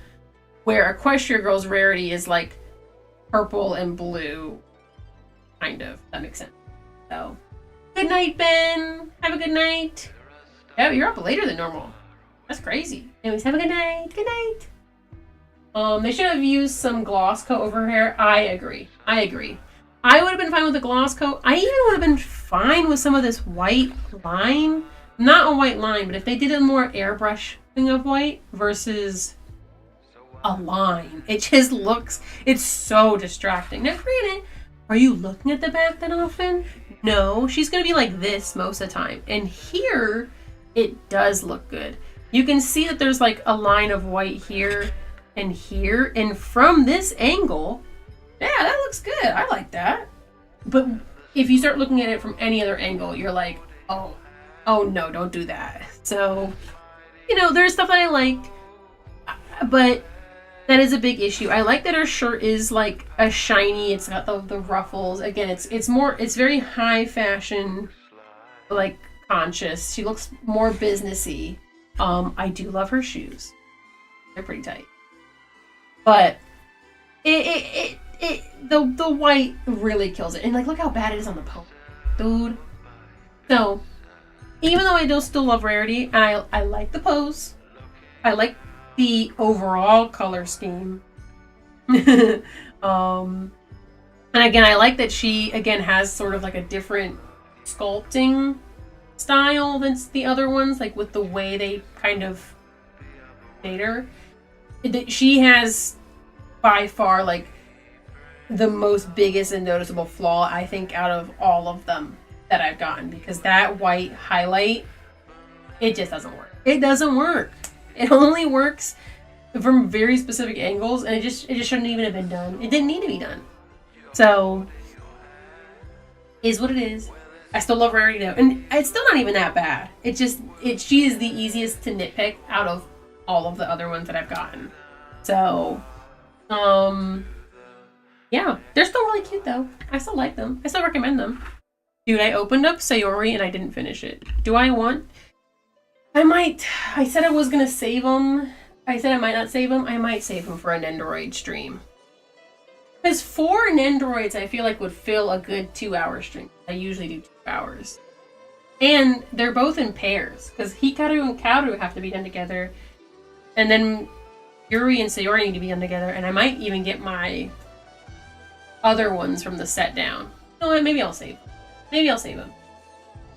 where Equestria Girls Rarity is like purple and blue, kind of. That makes sense. So, good night, Ben. Have a good night. Yeah, you're up later than normal. That's crazy. Anyways, have a good night. Good night. They should have used some gloss coat over her hair. I agree. I would have been fine with the gloss coat. I even would have been fine with some of this white line. Not a white line, but if they did a more airbrush thing of white versus a line. It just looks, it's so distracting. Now granted, are you looking at the back that often? No, she's gonna be like this most of the time. And here, it does look good. You can see that there's like a line of white here and here. And from this angle, yeah, that looks good. I like that. But if you start looking at it from any other angle, you're like, oh no, don't do that. So, you know, there's stuff that I like, but that is a big issue. I like that her shirt is like a shiny, it's got the ruffles. Again, it's very high fashion, like conscious. She looks more businessy. I do love her shoes. They're pretty tight. But the white really kills it. And like, look how bad it is on the pony, dude. So, even though I do still love Rarity, and I like the pose, I like the overall color scheme. And again, I like that she, again, has sort of like a different sculpting style than the other ones, like with the way they kind of made her. She has, by far, like, the most biggest and noticeable flaw, I think, out of all of them that I've gotten. Because that white highlight, it just doesn't work. It doesn't work. It only works from very specific angles, and it just shouldn't even have been done. It didn't need to be done. So, is what it is. I still love Rarity though, and it's still not even that bad. She is the easiest to nitpick out of all of the other ones that I've gotten. So, yeah, they're still really cute though. I still like them. I still recommend them. Dude, I opened up Sayori and I didn't finish it. Do I want? I might. I said I was gonna save them. I said I might not save them. I might save them for a Nendoroid stream. Because 4 Nendoroids I feel like would fill a good 2-hour stream. I usually do 2 hours. And they're both in pairs, because Hikaru and Kaoru have to be done together. And then Yuri and Sayori need to be done together, and I might even get my other ones from the set down. You know what, maybe I'll save them. Maybe I'll save them.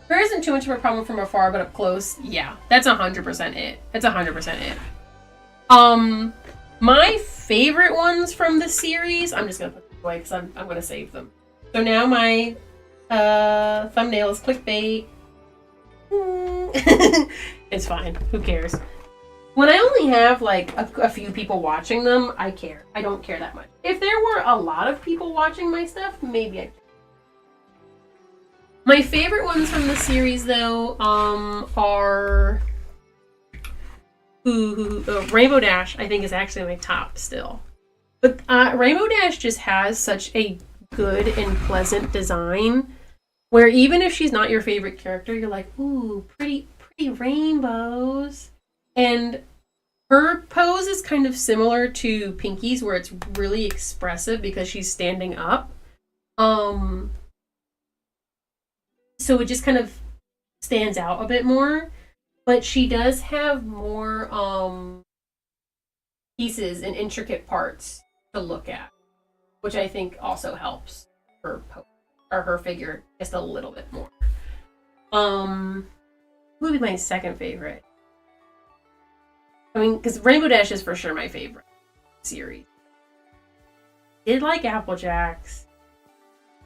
There isn't too much of a problem from afar, but up close, yeah. That's 100% it. That's 100% it. My favorite ones from the series, I'm just gonna put them away because I'm gonna save them. So now my thumbnail is clickbait. It's fine. Who cares? When I only have like a few people watching them, I care. I don't care that much. If there were a lot of people watching my stuff, maybe I'd care. My favorite ones from the series, though, are Rainbow Dash. I think is actually my top still, but Rainbow Dash just has such a good and pleasant design, where even if she's not your favorite character, you're like, ooh, pretty rainbows. And her pose is kind of similar to Pinky's, where it's really expressive because she's standing up. So it just kind of stands out a bit more. But she does have more pieces and intricate parts to look at, which I think also helps her pose, or her figure just a little bit more. Who would be my second favorite? I mean, because Rainbow Dash is for sure my favorite series. Did like Applejacks.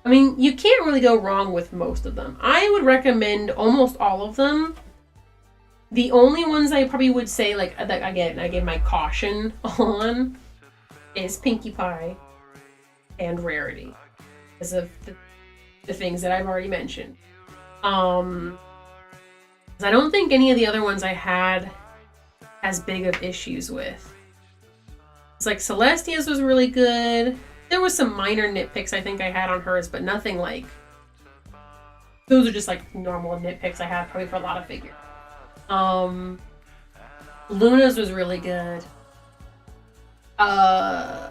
I mean, you can't really go wrong with most of them. I would recommend almost all of them. The only ones I probably would say, like, that I give my caution on is Pinkie Pie and Rarity, because of the things that I've already mentioned. I don't think any of the other ones I had as big of issues with. It's like Celestia's was really good. There was some minor nitpicks I think I had on hers, but nothing like... Those are just like normal nitpicks I have probably for a lot of figures. Luna's was really good. Oh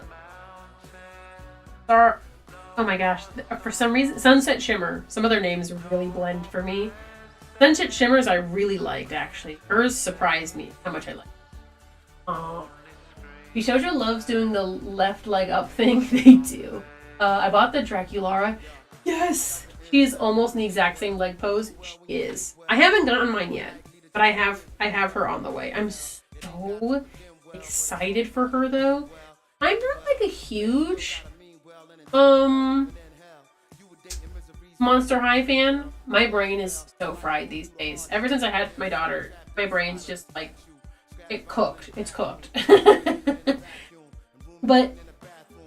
my gosh. For some reason, Sunset Shimmer. Some of their names really blend for me. Sunset Shimmers I really liked, actually. Hers surprised me how much I liked. Bishojo loves doing the left leg up thing. They do. I bought the Draculara. Yes! She is almost in the exact same leg pose. She is. I haven't gotten mine yet, but I have her on the way. I'm so excited for her, though. I'm not like a huge Monster High fan. My brain is so fried these days. Ever since I had my daughter, my brain's just like, it's cooked. But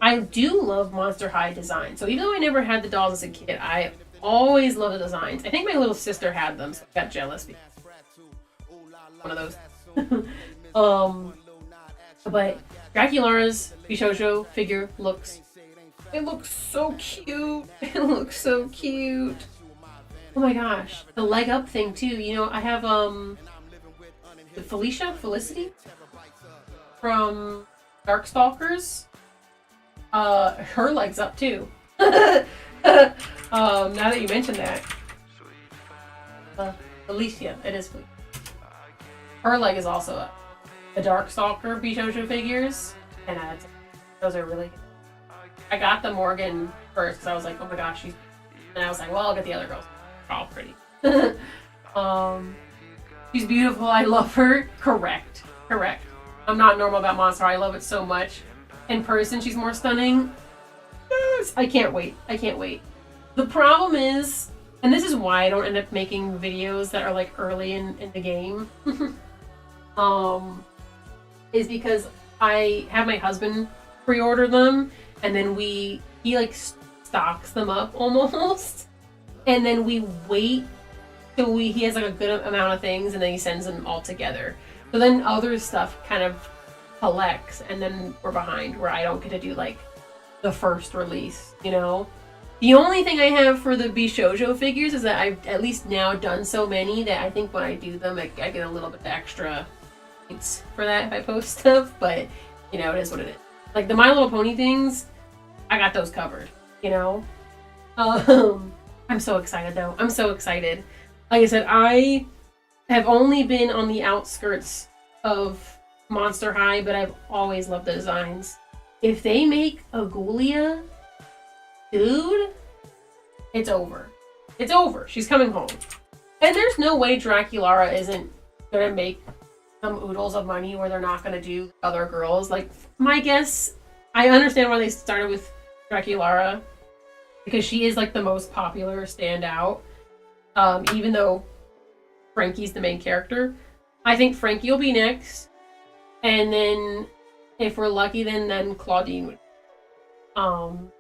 I do love Monster High design. So even though I never had the dolls as a kid, I always loved the designs. I think my little sister had them, so I got jealous because one of those. But Draculara's Bishojo figure looks so cute. It looks so cute. Oh my gosh. The leg up thing too. You know, I have Felicity from Darkstalkers. Her leg's up too. Now that you mentioned that. Felicia, it is Felicia. Her leg is also up. The Darkstalker Bishojo figures, and those are really good. I got the Morgan first because I was like, oh my gosh, and I was like, well, I'll get the other girls. They're all pretty. She's beautiful. I love her. Correct. I'm not normal about Monster. I love it so much. In person, she's more stunning. Yes! I can't wait. The problem is, and this is why I don't end up making videos that are like early in the game, is because I have my husband pre-order them, and then he like stocks them up almost, and then we wait till he has like a good amount of things, and then he sends them all together. So then other stuff kind of collects, and then we're behind where I don't get to do like the first release, you know? The only thing I have for the Bishojo figures is that I've at least now done so many that I think when I do them, I get a little bit extra points for that if I post stuff, but you know, it is what it is. Like the My Little Pony things, I got those covered, you know? I'm so excited though. I'm so excited. like I said, I have only been on the outskirts of Monster High, but I've always loved the designs. If they make a Ghoulia, dude, it's over. It's over. She's coming home. And there's no way Draculara isn't gonna make some oodles of money where they're not gonna do other girls. Like, my guess, I understand why they started with Draculara, because she is like the most popular standout. Even though Frankie's the main character. I think Frankie will be next. And then if we're lucky, then Claudine would. And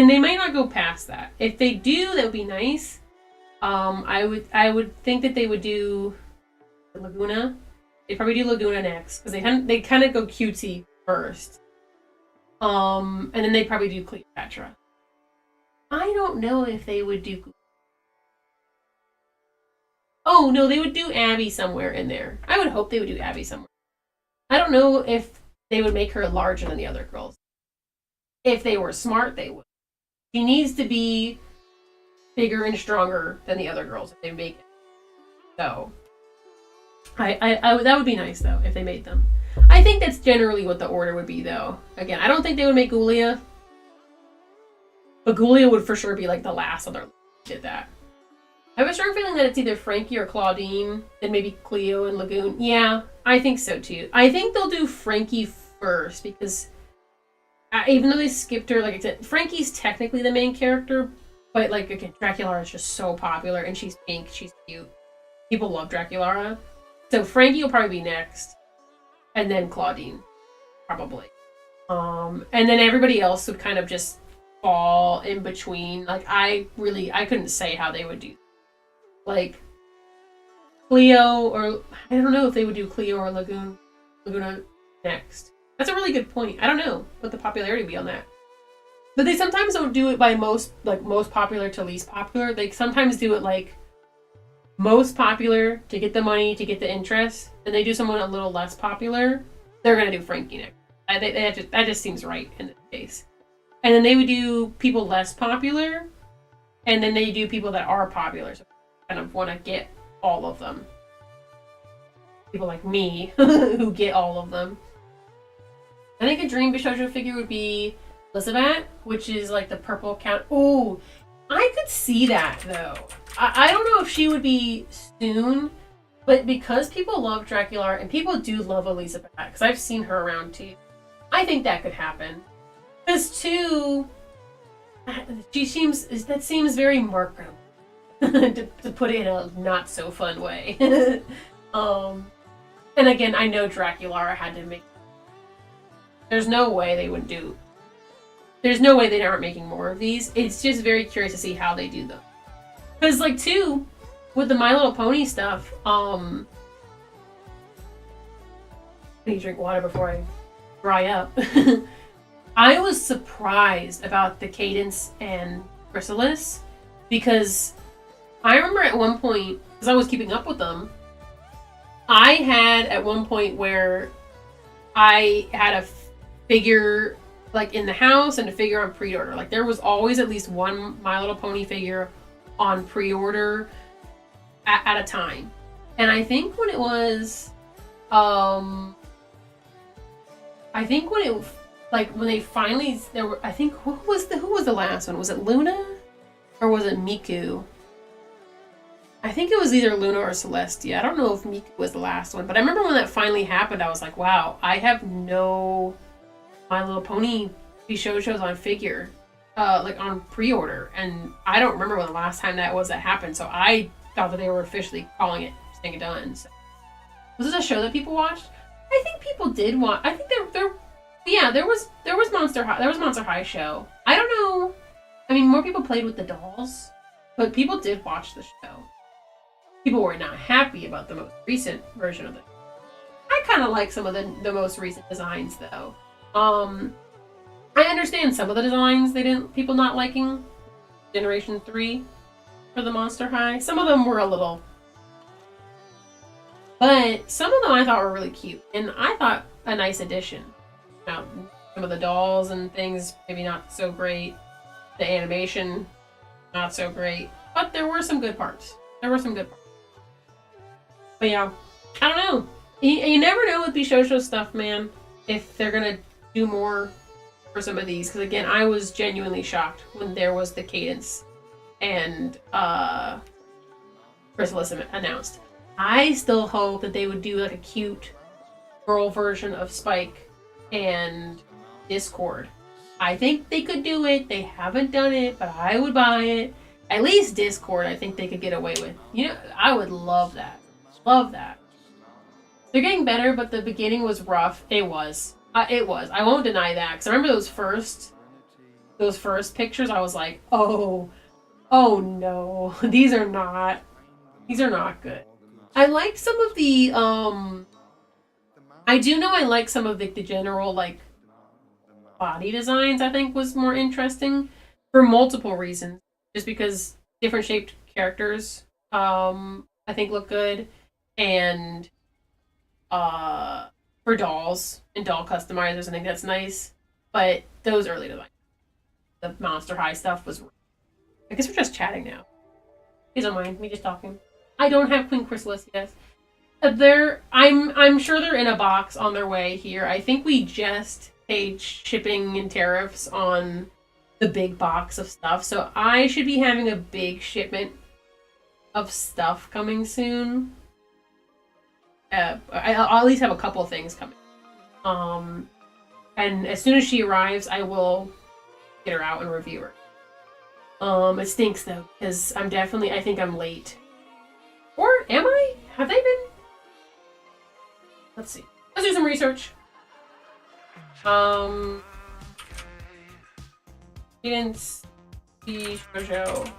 they might not go past that. If they do, that would be nice. I would think that they would do Laguna. They'd probably do Laguna next, because they kind of go cutesy first. And then they'd probably do Cleopatra. I don't know if they would do... Oh, no, they would do Abby somewhere in there. I would hope they would do Abby somewhere. I don't know if they would make her larger than the other girls. If they were smart, they would. She needs to be bigger and stronger than the other girls if they make it. So, that would be nice, though, if they made them. I think that's generally what the order would be, though. Again, I don't think they would make Ghoulia. But Ghoulia would for sure be, like, the last other did that. I have a strong feeling that it's either Frankie or Claudine, then maybe Cleo and Lagoon. Yeah, I think so, too. I think they'll do Frankie first, because even though they skipped her, like I said, Frankie's technically the main character, but, like, again, Draculara is just so popular, and she's pink, she's cute. People love Draculara. So Frankie will probably be next, and then Claudine, probably. And then everybody else would kind of just fall in between. Like, I couldn't say how they would do. Like, Cleo, or I don't know if they would do Cleo or Laguna next. That's a really good point. I don't know what the popularity would be on that. But they sometimes don't do it by most popular to least popular. They sometimes do it like most popular to get the money, to get the interest. And they do someone a little less popular. They're going to do Frankie next. That just seems right in this case. And then they would do people less popular. And then they do people that are popular. So kind of want to get all of them. People like me who get all of them. I think a dream Bishojo figure would be Elizabeth, which is like the purple count. Oh, I could see that though. I don't know if she would be soon, but because people love Dracula and people do love Elizabeth, because I've seen her around too, I think that could happen. Because too, that seems very marketable. to put it in a not so fun way. And again, I know Dracula had to make. There's no way they wouldn't do. There's no way they aren't making more of these. It's just very curious to see how they do them. Because like too, with the My Little Pony stuff, I need to drink water before I dry up. I was surprised about the Cadence and Chrysalis, because I remember at one point, because I was keeping up with them, I had at one point where I had a figure like in the house and a figure on pre-order. Like there was always at least one My Little Pony figure on pre-order at a time. And I think when it was, when they finally, who was the last one? Was it Luna? Or was it Miku? I think it was either Luna or Celestia. I don't know if Miku was the last one, but I remember when that finally happened, I was like, wow, I have no My Little Pony Bishojo's on figure, like on pre-order, and I don't remember when the last time that happened, so I thought that they were officially calling it saying it done. So. Was this a show that people watched? I think people did watch. I think there was Monster High show. I don't know. I mean, more people played with the dolls, but people did watch the show. People were not happy about the most recent version of it. I kind of like some of the most recent designs, though. I understand some of the designs people not liking. Generation 3 for the Monster High. Some of them were a little... But some of them I thought were really cute. And I thought a nice addition. Now, some of the dolls and things, maybe not so great. The animation, not so great. But there were some good parts. But yeah, I don't know. You never know with Bishoujo stuff, man, if they're gonna do more for some of these. Because again, I was genuinely shocked when there was the Cadence and Chrysalis announced. I still hope that they would do like a cute girl version of Spike and Discord. I think they could do it. They haven't done it, but I would buy it. At least Discord, I think they could get away with. You know, I would love that. Love that. They're getting better, but the beginning was rough. It was. It was. I won't deny that. Because I remember those first pictures, I was like, oh no. These are not good. I like some of the, I do know I like some of the general, like, body designs, I think, was more interesting for multiple reasons. Just because different shaped characters, I think look good. And, for dolls and doll customizers, I think that's nice. But those early designs, the Monster High stuff was, I guess we're just chatting now. Please don't mind me just talking. I don't have Queen Chrysalis yet. I'm sure they're in a box on their way here. I think we just paid shipping and tariffs on the big box of stuff, so I should be having a big shipment of stuff coming soon. I'll at least have a couple of things coming. And as soon as she arrives, I will get her out and review her. It stinks though, because I think I'm late. Or am I? Have they been? Let's see. Let's do some research. Didn't see Shoujo.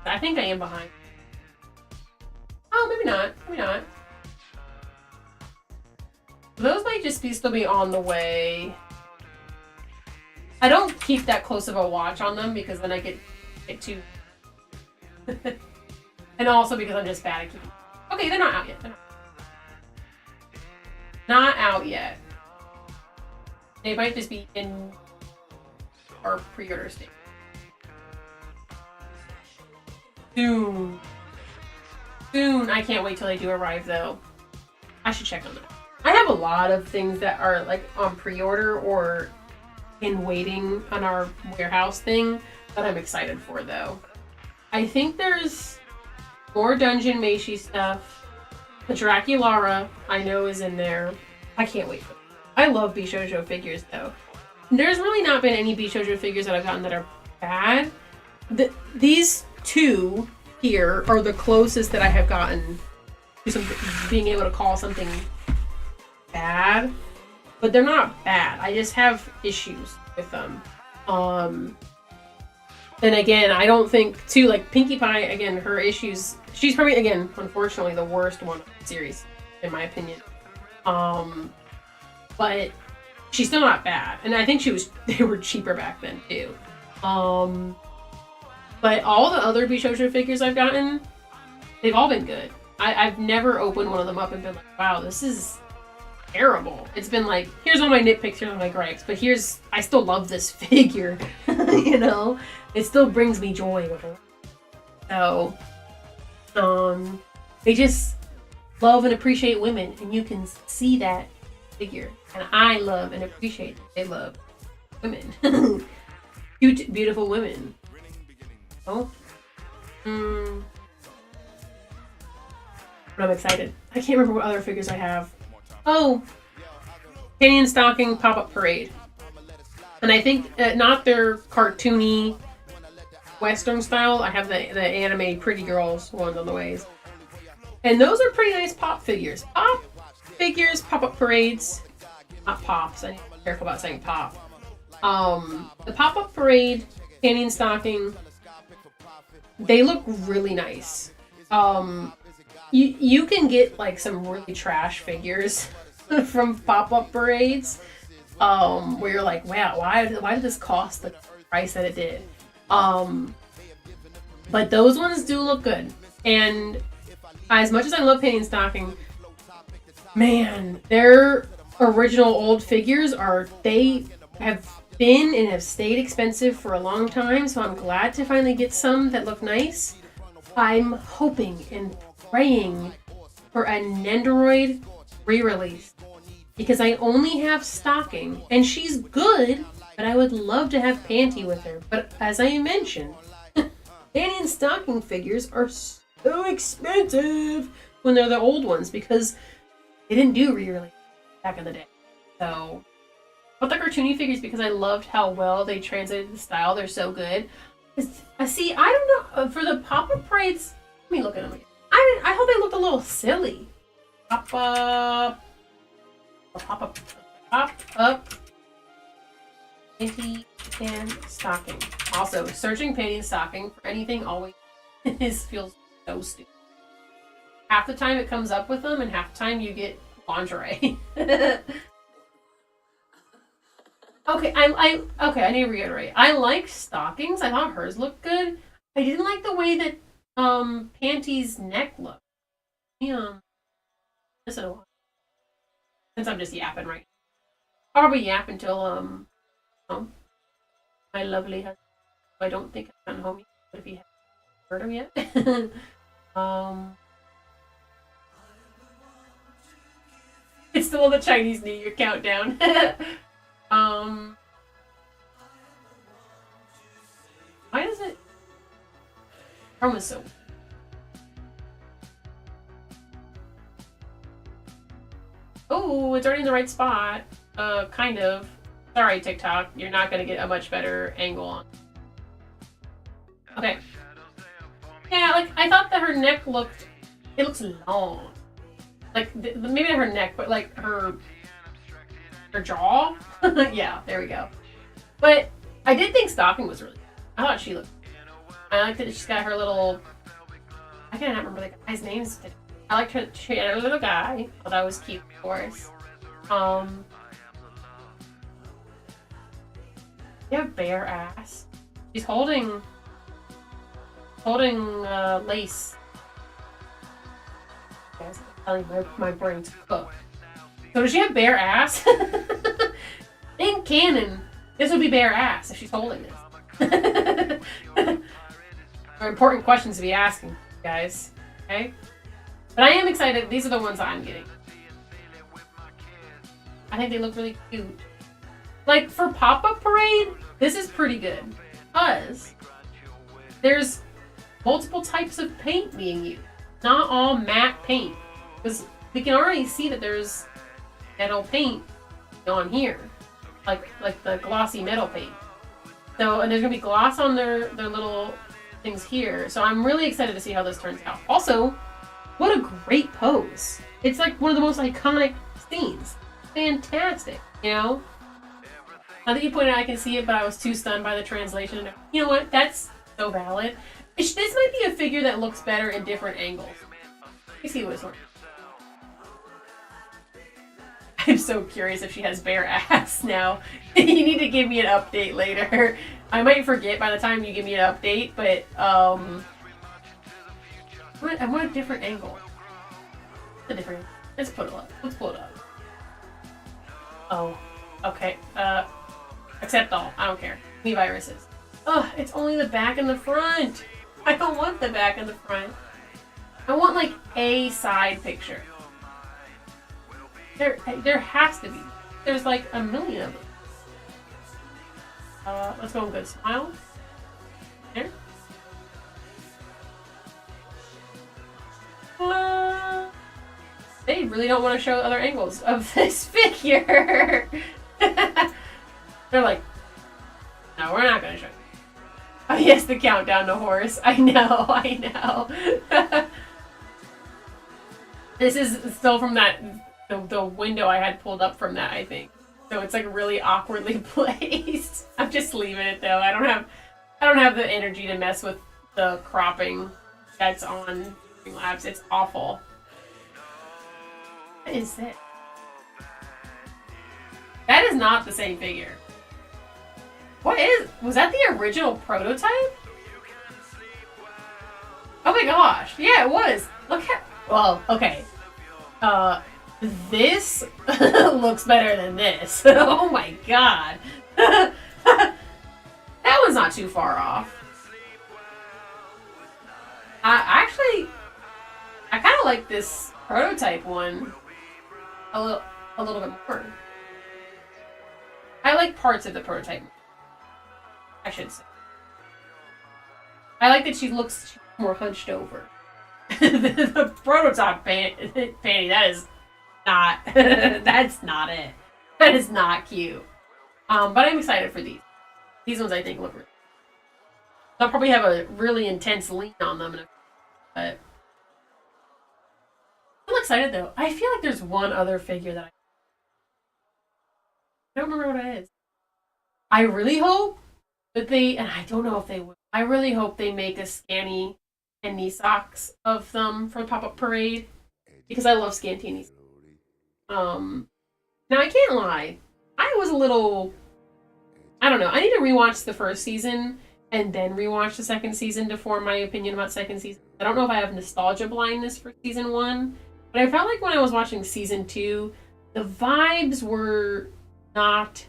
I think I am behind. Oh, maybe not. Maybe not. Those might just still be on the way. I don't keep that close of a watch on them because then I get too... And also because I'm just bad at keeping... Okay, they're not out yet. Not out yet. They might just be in our pre-order state. Soon. Soon. I can't wait till they do arrive though. I should check on that. I have a lot of things that are like on pre-order or in waiting on our warehouse thing that I'm excited for though. I think there's more Dungeon Meshi stuff. The Draculara I know is in there. I can't wait for it. I love Bishoujo figures though. There's really not been any Bishoujo figures that I've gotten that are bad. These two here are the closest that I have gotten to being able to call something bad, but they're not bad. I just have issues with them. And again, I don't think too, like Pinkie Pie, again, her issues, she's probably, again, unfortunately the worst one of the series, in my opinion. But she's still not bad. And I think they were cheaper back then too. But all the other Bishoujo figures I've gotten, they've all been good. I've never opened one of them up and been like, wow, this is terrible. It's been like, here's all my nitpicks, here's all my gripes, but I still love this figure. You know? It still brings me joy with it. So, they just love and appreciate women, and you can see that figure. And I love and appreciate that they love women. Cute, beautiful women. Oh. But I'm excited. I can't remember what other figures I have. Oh! Canyon Stocking Pop-Up Parade. And I think, not their cartoony Western style. I have the anime Pretty Girls ones on the ways. And those are pretty nice pop figures. Pop figures, pop-up parades. Not pops. I need to be careful about saying pop. The pop-up parade, Canyon Stocking, they look really nice. You can get like some really trash figures from pop-up parades, where you're like, wow, why did this cost the price that it did? But those ones do look good. And as much as I love Canyon Stocking, man, their original old figures they have been and have stayed expensive for a long time, so I'm glad to finally get some that look nice. I'm hoping and praying for a Nendoroid re-release. Because I only have Stocking, and she's good, but I would love to have Panty with her. But as I mentioned, Panty and Stocking figures are so expensive when they're the old ones because they didn't do re-release back in the day. So, but the cartoony figures, because I loved how well they translated the style, they're so good. See, I don't know, for the pop-up parades, let me look at them again. I hope they looked a little silly. Pop-up, Panty and Stocking. Also, searching Panty and Stocking for anything always feels so stupid. Half the time it comes up with them, and half the time you get lingerie. Okay, I need to reiterate. I like Stockings. I thought hers looked good. I didn't like the way that Panty's neck looked. This is a while. Since I'm just yapping right now. I'll probably yap until my lovely husband. I don't think I've gotten home yet, but if he hasn't heard him yet. It's still the Chinese New Year countdown. Why does it? Chroma's so. Oh, it's already in the right spot. Kind of. Sorry, TikTok. You're not gonna get a much better angle on. Okay. Yeah, like, I thought that her neck looked... It looks long. Like, maybe not her neck, but, like, her jaw? Yeah, there we go. But I did think Stocking was really good. I thought she looked... I liked that she's got her little... I cannot remember the guy's names. I liked her... She had a little guy. I thought that was cute, of course. You have bare ass. She's holding lace. Guys, I'm telling you, my brain's cooked. So does she have bare ass? In canon, this would be bare ass if she's holding this. They're important questions to be asking, guys. Okay? But I am excited. These are the ones I'm getting. I think they look really cute. Like, for Pop-Up Parade, this is pretty good. Because there's multiple types of paint being used. Not all matte paint. Because we can already see that there's metal paint on here. Like the glossy metal paint. So, and there's going to be gloss on their little things here. So I'm really excited to see how this turns out. Also, what a great pose. It's like one of the most iconic scenes. Fantastic, you know? Now that you pointed out I can see it, but I was too stunned by the translation. You know what? That's so valid. This might be a figure that looks better in different angles. You see what it's like. I'm so curious if she has bare ass now. You need to give me an update later. I might forget by the time you give me an update, but I want a different angle. Let's put it up. Let's pull it up. Oh, okay. Accept all. I don't care. Me viruses. Ugh, it's only the back and the front. I don't want the back and the front. I want like a side picture. There has to be. There's like a million of them. Let's go with good smile. There. They really don't want to show other angles of this figure. They're like, no, we're not going to show you. Oh yes, the countdown to horse. I know. This is still from that the window I had pulled up from that, I think. So it's like really awkwardly placed. I'm just leaving it though. I don't have the energy to mess with the cropping that's on Labs. It's awful. What is it? That is not the same figure. Was that the original prototype? Oh my gosh. Yeah, it was. Look at, well, okay. This looks better than this. Oh my god. That one's not too far off. I kind of like this prototype one a little bit more. I like parts of the prototype. I should say. I like that she looks more hunched over. the prototype panty, that is not. That's not it. That is not cute. But I'm excited for these. These ones I think look really. They'll probably have a really intense lean on them, but I'm excited though. I feel like there's one other figure that I don't remember what it is. I really hope that they, and I don't know if they will. I really hope they make a Scanty and knee socks of them for the pop-up parade because I love Scanty and knee socks. Now I can't lie, I was a little. I don't know. I need to rewatch the first season and then rewatch the second season to form my opinion about second season. I don't know if I have nostalgia blindness for season 1, but I felt like when I was watching season 2, the vibes were not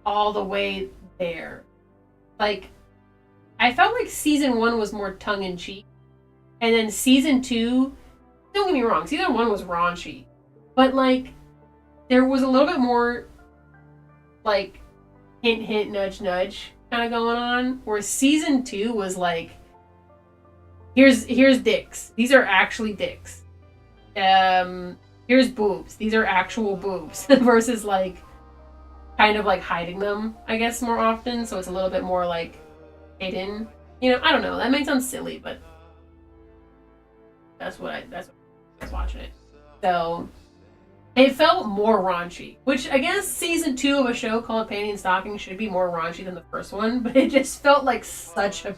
all the way there. Like, I felt like season 1 was more tongue-in-cheek, and then season 2, don't get me wrong, season 1 was raunchy, but like, there was a little bit more, like, hint, hint, nudge, nudge kind of going on, where season 2 was like, here's dicks. These are actually dicks. Here's boobs. These are actual boobs. Versus like, kind of like hiding them, I guess, more often. So it's a little bit more like hidden. You know, I don't know. That might sound silly, but that's what I was watching it. So it felt more raunchy, which I guess season 2 of a show called Panty and Stocking should be more raunchy than the first one, but it just felt like such a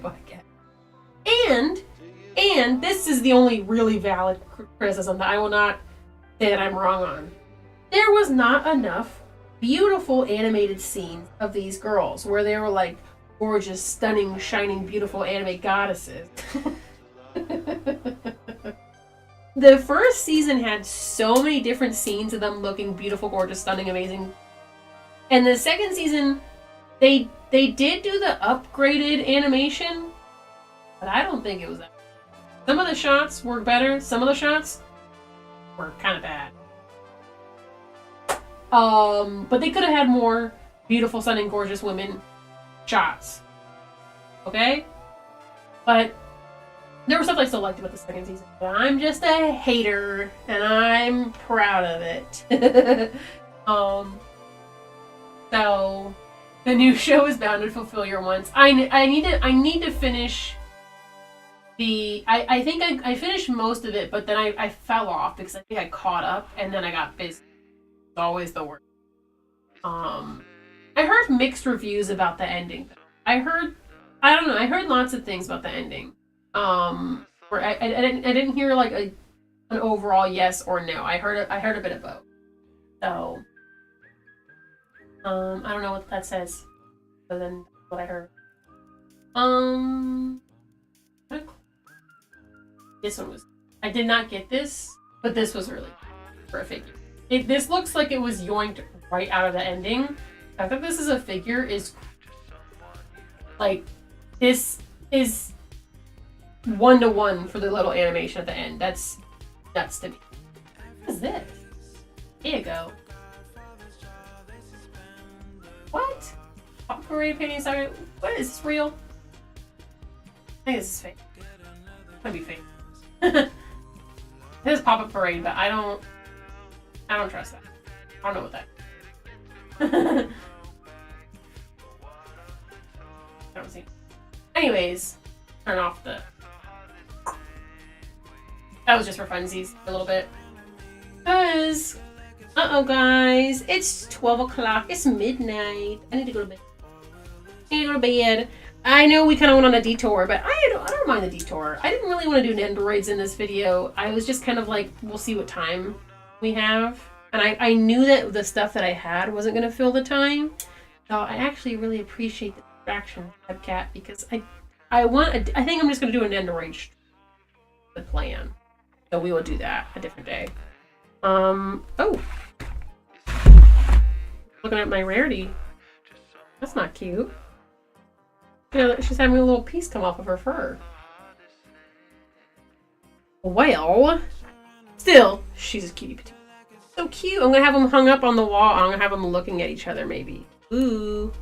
bucket. And this is the only really valid criticism that I will not say that I'm wrong on. There was not enough beautiful animated scenes of these girls where they were like gorgeous, stunning, shining, beautiful anime goddesses. The first season had so many different scenes of them looking beautiful, gorgeous, stunning, amazing. And the second season, they did do the upgraded animation, but I don't think it was that. Some of the shots were better. Some of the shots were kind of bad. But they could have had more beautiful, stunning, gorgeous women shots. Okay? But there was stuff I still liked about the second season. But I'm just a hater, and I'm proud of it. So the new show is bound to fulfill your wants. I need to finish the. I think I finished most of it, but then I fell off because I think I caught up, and then I got busy. It's always the worst. I heard mixed reviews about the ending. I heard lots of things about the ending. Where I didn't hear like an overall yes or no. I heard a bit of both. So I don't know what that says, other than what I heard. This one was. I did not get this, but this was really for a figure. This looks like it was yoinked right out of the ending. The fact that this is a figure is like, this is 1-to-1 for the little animation at the end. That's nuts to me. What is this? Here you go. What? Pop Parade Panty Saga? What is this real? I think this is fake. It might be fake. This is Pop-Up Parade, but I don't trust that. I don't know what that is. I don't see. Anyways, turn off the. That was just for funsies a little bit. Cause, guys, it's 12 o'clock. It's midnight. I need to go to bed. I know we kind of went on a detour, but I don't mind the detour. I didn't really want to do Nendoroids in this video. I was just kind of like, we'll see what time we have. And I knew that the stuff that I had wasn't going to fill the time. So I actually really appreciate the distraction, Cat, because I think I'm just going to do a Nendoroid plan. So we will do that a different day. Oh. Looking at my Rarity. That's not cute. You know, she's having a little piece come off of her fur. Well, still, she's a cutie patootie. So cute. I'm gonna have them hung up on the wall. I'm gonna have them looking at each other, maybe. Ooh.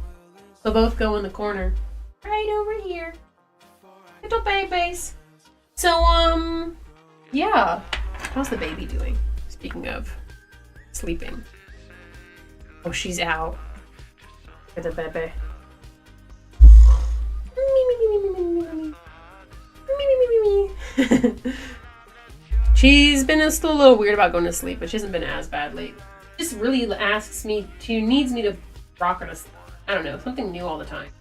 They'll both go in the corner. Right over here. Little babies. So, yeah. How's the baby doing? Speaking of sleeping. Oh, she's out. Look at the baby. She's been still a little weird about going to sleep, but she hasn't been as bad lately. Just really asks me to, needs me to rock her to sleep. I don't know, something new all the time.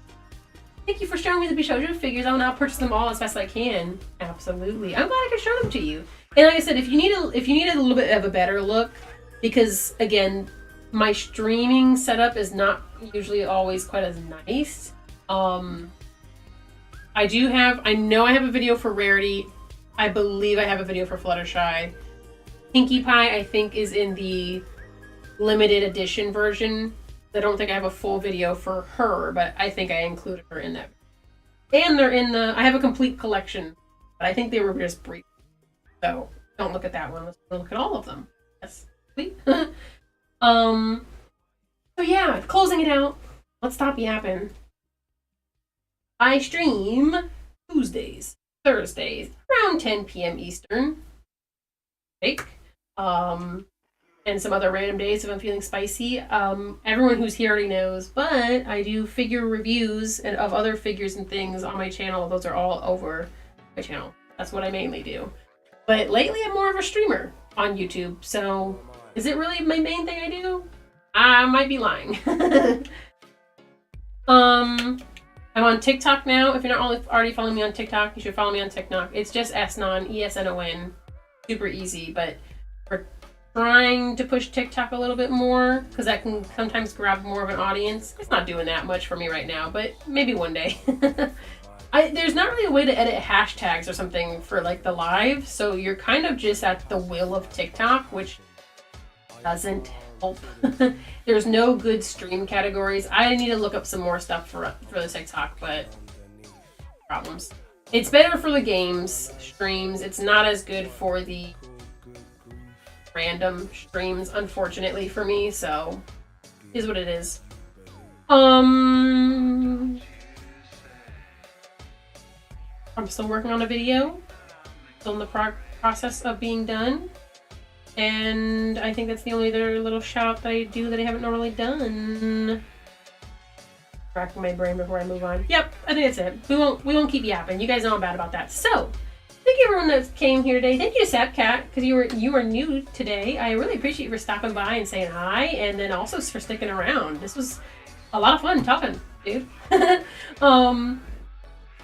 Thank you for showing me the Bishojo figures. I'll now purchase them all as fast as I can. Absolutely. I'm glad I could show them to you. And like I said, if you need a little bit of a better look, because again, my streaming setup is not usually always quite as nice. I know I have a video for Rarity. I believe I have a video for Fluttershy. Pinkie Pie, I think, is in the limited edition version. I don't think I have a full video for her, but I think I included her in that. And they're in I have a complete collection, but I think they were just brief. So don't look at that one. Let's look at all of them. Yes. So yeah, closing it out. Let's stop yapping. I stream Tuesdays, Thursdays, around 10 p.m. Eastern. And some other random days if I'm feeling spicy. Everyone who's here already knows, but I do figure reviews and of other figures and things on my channel. Those are all over my channel. That's what I mainly do. But lately I'm more of a streamer on YouTube. So is it really my main thing I do? I might be lying. I'm on TikTok now. If you're not already following me on TikTok, you should follow me on TikTok. It's just Esnon, ESNON. Super easy, but we're trying to push TikTok a little bit more because that can sometimes grab more of an audience. It's not doing that much for me right now, but maybe one day. There's not really a way to edit hashtags or something for like the live, so you're kind of just at the will of TikTok, which doesn't help. There's no good stream categories. I need to look up some more stuff for the TikTok, but problems. It's better for the games streams. It's not as good for the random streams, unfortunately for me, so is what it is. I'm still working on a video, still in the process of being done, and I think that's the only other little shout that I do that I haven't normally done. Racking my brain before I move on. Yep, I think that's it. We won't keep yapping. You guys know I'm bad about that. So thank you everyone that came here today. Thank you to Sapcat, because you were new today. I really appreciate you for stopping by and saying hi, and then also for sticking around. This was a lot of fun talking, dude.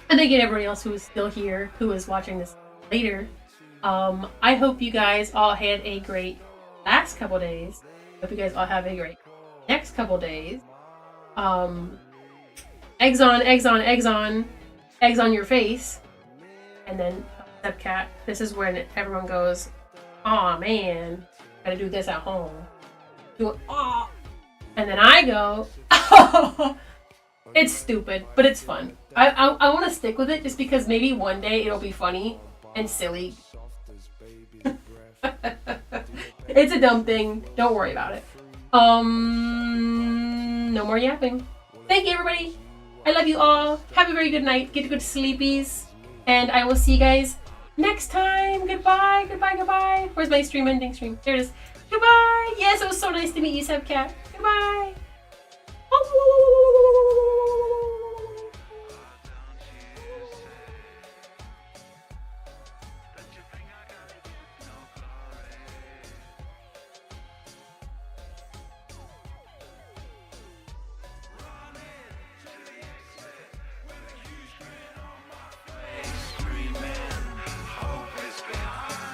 And thank you to everybody else who is still here, who is watching this later. I hope you guys all had a great last couple days. Hope you guys all have a great next couple days. Eggs on, eggs on, eggs on, eggs on your face. And then Stepcat, this is when everyone goes, aw man, gotta do this at home. Do it, aw. And then I go, oh. It's stupid, but it's fun. I want to stick with it just because maybe one day it'll be funny and silly. It's a dumb thing. Don't worry about it. No more yapping. Thank you, everybody. I love you all. Have a very good night. Get good sleepies. And I will see you guys next time. Goodbye, goodbye, goodbye. Where's my stream ending stream? There it is. Goodbye. Yes, it was so nice to meet you, Sebcat. Goodbye.